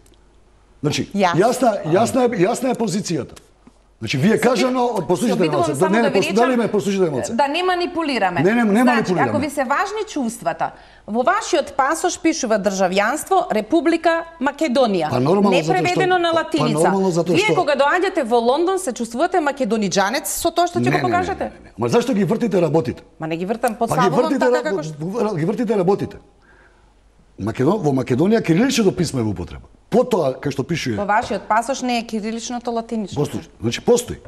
Значи, јасна е позицијата. Значи, вие кажано, послушайте малце. Дали ме послушайте малце? Да не манипулираме. Не манипулираме. Ако ви се важни чувствата, во вашиот пасош пишува државјанство Република Македонија. Не преведено на латиница. Вие кога доаѓате во Лондон се чувствувате македониџанец со тоа што ќе го покажете? Ма зашто ги вртите работите? Ма не ги вртам под славото така како што ги вртите работите. Во Македонија кириличното писмо е во употреба. Потоа, кај што пишува... Во вашиот пасош не е кириличното, латиничното. Значи, постои.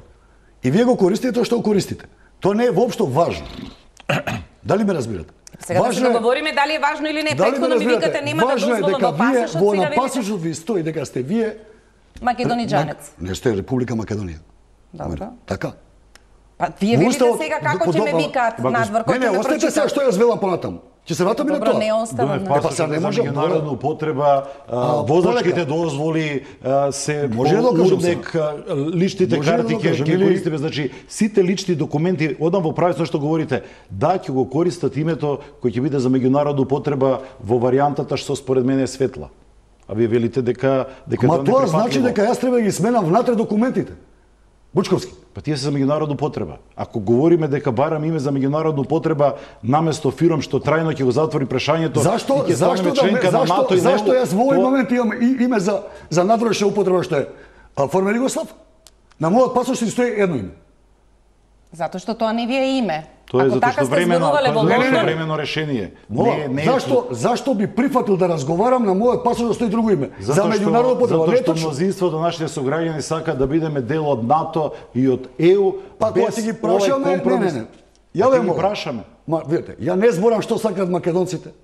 И вие го користите тоа што го користите. Тоа не е воопшто важно. Дали ме разбирате? Сега да се договориме дали е важно или не. Претходно ми викате нема да дозволам во пасошот. Во на пасошот ви стои дека сте вие... Македониџанец. Не сте Република Македонија. Добро. Така. Па вие велите сега како ќе ме викаат надвор, кој ќе ме прочита. Не, остајте сега што јас велам понатаму. Ќе се вратиме на Добро, тоа. не остава Донев на... пасош сега не за може, меѓународна употреба, возачките дозволи се Може ли да кажам урдек, личните Може ли да карти кажам, ќе или- користиме, значи сите лични документи, одам во правец што говорите, да ќе го користат името кој ќе биде за меѓународна употреба во варијантата што според мене е светла. А вие велите дека Ма тоа тоа не значи дека јас треба да ги сменам внатре документите. Бучковски. Па тие се за меѓународна употреба. Ако говориме дека барам име за меѓународна употреба наместо фирм што трајно ќе го затвори прашањето Зашто и ќе станеме членка на НАТО и зашто јас во овој тоа- момент имам име за надворешна употреба што е формер Југослав? На мојот пасош си стои едно име. Затоа што тоа не ви е име. Тоа е Ако затоа така што сте времено, зборувале во тоа е Лондон, времено решение. Мола, Не, зашто би прифатил да разговарам на мојот пасош да стои друго име? За меѓународна употреба, Затоа не е што точно. мнозинството на нашите сограѓани сака да бидеме дел од НАТО и од ЕУ, Па кога без ти ги овај прашаме, компромис. не. Ја Ја ги молам. прашаме. Ма, видите, ја не зборам што сакаат македонците.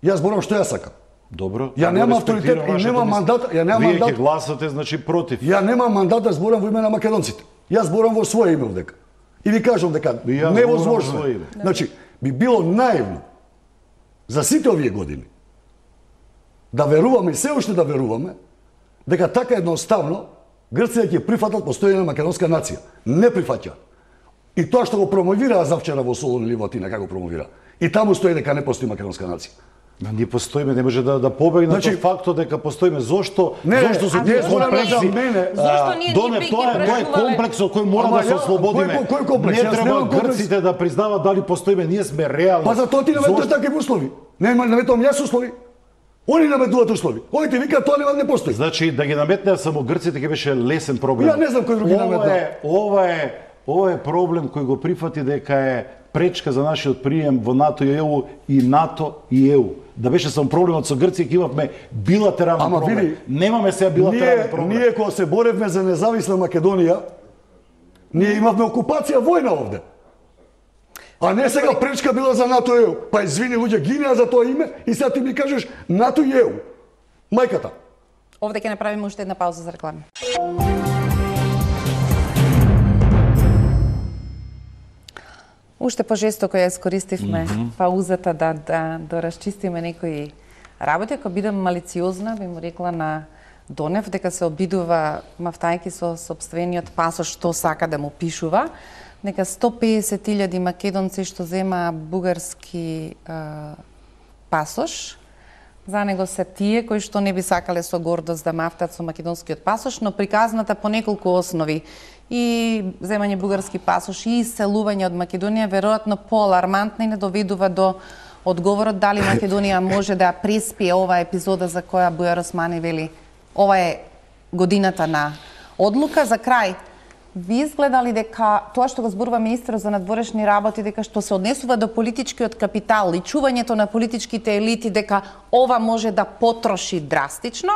Јас зборам што ја сакам. Добро. Ја го немам респектирам авторитет и вашето немам мислење. мандат, ја немам Вие мандат. ќе гласате, значи против. Ја немам мандат да зборам во име на македонците. Јас зборам во свое име овдека. И ви кажам дека И јас невозможно. зборам во своје име. Значи, би било наивно за сите овие години да веруваме и се уште да веруваме дека така едноставно Грција ќе прифатат постојање на македонска нација. Не прифаќа. И тоа што го промовираа завчера во Солун или во Атина, како промовира. И таму стои дека не постои македонска нација. Ма ние постоиме, не може да побегне Значи- од фактот дека постоиме. Зошто? Не, Зошто се а тие зошто комплекси? за мене- Зошто ние Донев, би ги тоа е прашувале? комплекс од кој мора Ама да се ја- ослободиме. кој комплекс? Не Јас треба немам комплекс. грците да признават дали постоиме, ние сме реално. Па за тоа ти наметуваш такви услови. Не наметувам јас услови. Они наметуваат услови. Овие викаат тоа не постои. Значи да ги наметнеа само грците ќе беше лесен проблем. Ја не знам кој други наметнаа. Ова е проблем кој го прифати дека е пречка за нашиот прием во НАТО и ЕУ и НАТО и ЕУ. Да беше само проблемот со Грција ќе имавме билатерален Ама проблем. види, Немаме сега билатерален проблем. Ние кога се боревме за независна Македонија, ние имавме окупација војна овде. А не сега пречка била за НАТО и ЕУ. Па извини луѓе, гинеа за тоа име и сега ти ми кажеш НАТО и ЕУ. Мајката. Овде ќе направиме уште една пауза за реклами. Уште пожестоко ја искористивме паузата да расчистиме некои работи. Ако бидам малициозна, би му рекла на Донев дека се обидува, мафтајки со сопствениот пасош што сака да му пишува, дека 150.000 македонци што зема бугарски пасош, за него се тие кои што не би сакале со гордост да мафтат со македонскиот пасош, но приказната по неколку основи и земање бугарски пасош и иселување од Македонија веројатно поалармантна и не доведува до одговорот дали Македонија може да преспие оваа епизода за која Бујар Османи вели ова е годината на одлука. За крај, ви изгледали дека тоа што го зборува министерот за надворешни работи, дека што се однесува до политичкиот капитал и чувањето на политичките елити, дека ова може да потроши драстично,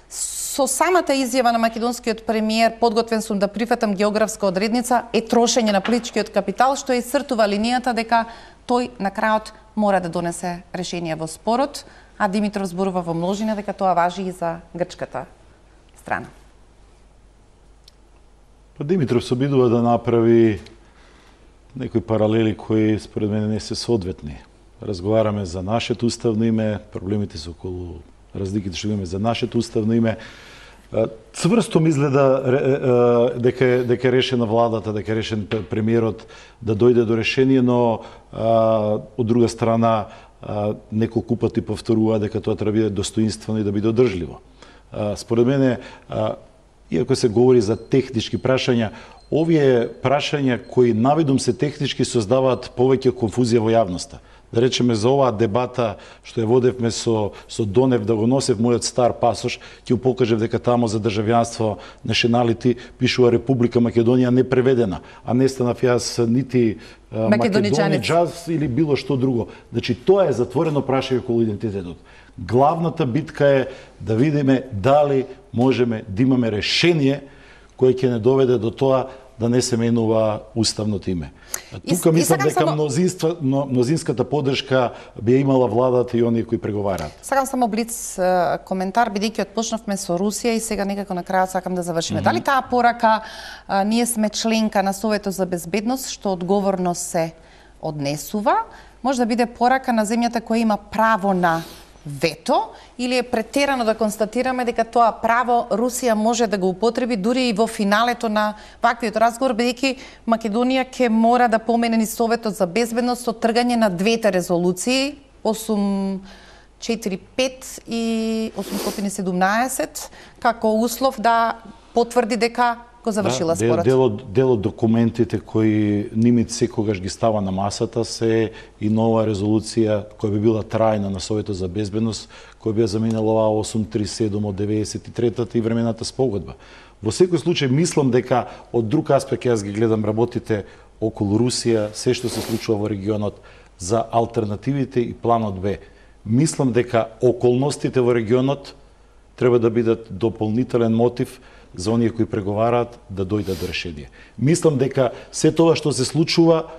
со самата изјава на македонскиот премиер, подготвен сум да прифатам географска одредница, е трошење на политичкиот капитал, што исцртува линијата дека тој на крајот мора да донесе решение во спорот, а Димитров зборува во множина дека тоа важи и за грчката страна. Па Димитров се обидува да направи некои паралели кои според мене не се соодветни. Разговараме за нашето уставно име, проблемите се околу разликите што имаме за нашето уставно име. Цврсто ми изгледа дека е решена владата, дека е решен премиерот да дојде до решение, но од друга страна неколку пати повторува дека тоа треба да биде достоинствено и да биде одржливо. Според мене, иако се говори за технички прашања, овие прашања кои наведум се технички создаваат повеќе конфузија во јавноста. Да речеме за оваа дебата што ја водевме со Донев да го носев мојот стар пасош, ќе му покажев дека тамо за државјанство nationality пишува Република Македонија непреведена, а не станав јас нити македоничанец или било што друго. Значи тоа е затворено прашање околу идентитетот. Главната битка е да видиме дали можеме да имаме решение кое ќе не доведе до тоа да не се менува уставното име. Тука мислам дека мнозинската поддршка би имала владата и оние кои преговараат. Сакам само блиц коментар, бидејќи отпочнавме со Русија и сега некако на крајот сакам да завршиме. Дали таа порака ние сме членка на Советот за безбедност, што одговорно се однесува, може да биде порака на земјата која има право на вето, или е претерано да констатираме дека тоа право Русија може да го употреби дури и во финалето на ваквиот разговор, бидејќи Македонија ќе мора да помене низ Советот за безбедност со тргање на двете резолуции 845 и 817 како услов да потврди дека го завршила спорот. Дел од документите кои Нимиц секогаш ги става на масата се и нова резолуција која би била трајна на Советот за безбедност, која би ја заменила оваа 837 од 93-та и времената спогодба. Во секој случај мислам дека од друг аспект јас ги гледам работите околу Русија, се што се случува во регионот за алтернативите и планот Б. Мислам дека околностите во регионот треба да бидат дополнителен мотив за оние кои преговараат да дојдат до решение. Мислам дека се тоа што се случува,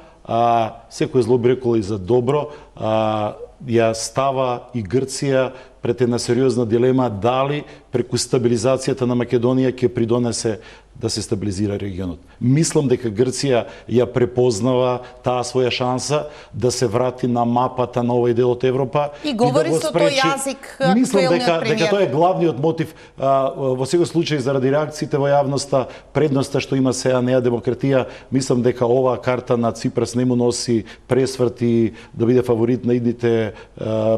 секој зло би рекол и за добро, ја става и Грција пред една сериозна дилема дали преку стабилизацијата на Македонија ќе придонесе да се стабилизира регионот. Мислам дека Грција ја препознава таа своја шанса да се врати на мапата на овој дел од Европа и говори да со тој јазик актуелниот Мислам дека тоа е премиер. главниот мотив во секој случај заради реакциите во јавноста, предноста што има сега неа демократија. Мислам дека оваа карта на Ципрас не му носи пресврти да биде фаворит на идните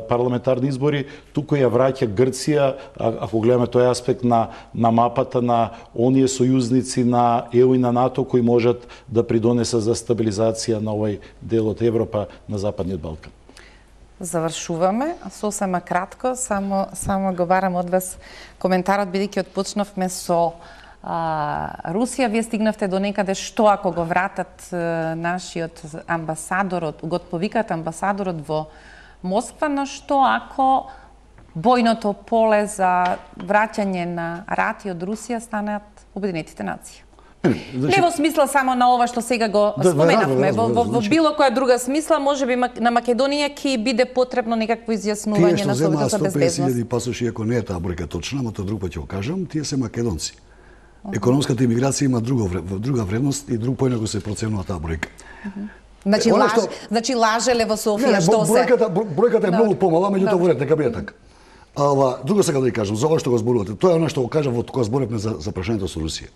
парламентарни избори, туку ја враќа Грција, ако гледаме тој аспект на мапата на оние сојузници на ЕУ и на НАТО кои можат да придонесат за стабилизација на овој дел од Европа на Западниот Балкан. Завршуваме, сосема кратко, само го барам од вас коментарот, бидејќи отпочнавме со Русија, вие стигнавте до некаде што ако го вратат нашиот амбасадорот, го повикат амбасадорот во Москва, но што ако бојното поле за враќање на рати од Русија станат Обединетите нации? Не во смисла само на ова што сега го споменавме, во било која друга смисла, можеби на Македонија ќе биде потребно некакво изјаснување на Советот за безбедност. Тие што 150.000 пасоши, ако не е таа бројка точна, ама тоа друг пат ќе го кажам, тие се македонци. Економската имиграција има друга вредност и друг поинак се проценува таа бројка. Значи лажеле во Софија, што се? Бројката е многу помала, меѓутоа во ред, нека биде така. Друго сакам да ви кажам, за ова што го зборувате, тоа е она што го кажав кога зборевме за прашањето со Русија.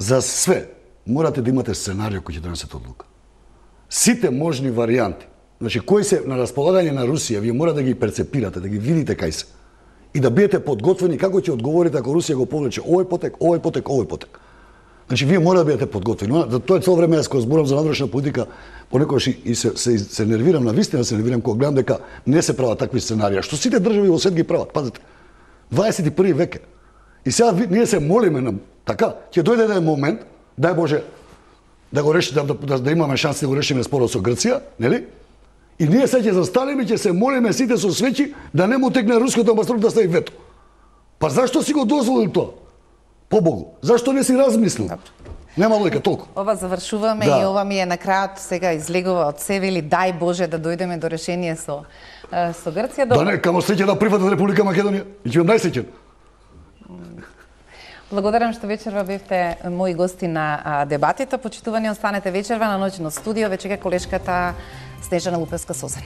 За све морате да имате сценарио кој ќе донесете одлука. Сите можни варијанти, значи кои се на располагање на Русија, вие мора да ги перцепирате, да ги видите кај се. И да бидете подготвени како ќе одговорите ако Русија го повлече овој потек. Значи вие мора да бидете подготвени. За тоа цело време јас кога зборам за надворешна политика, понекогаш и се нервирам, навистина се нервирам кога гледам дека не се прават такви сценарија, што сите држави во свет ги прават. Пазете. 21 век е. И сега ние се молиме на така, ќе дојде еден момент, дај Боже, да го реши да имаме шанс да го решиме спорот со Грција, нели? И ние се ќе застанеме и ќе се молиме сите со свеќи да не му текне руското амбасадор да стави вето. Па зашто си го дозволил тоа? Побогу, зашто не си размислил? Нема лојка толку. Ова завршуваме и ова ми е на крајот сега излегува од себе или дај Боже да дојдеме до решение со Грција. Да не, камо среќа да прифатат Република Македонија. И ќе бидам најсреќен. Благодарам што вечерва бевте мои гости на дебатите. Почитувани, останете вечерва на Ноќно студио. Ве чека колешката Снежана Лупевска-Созен.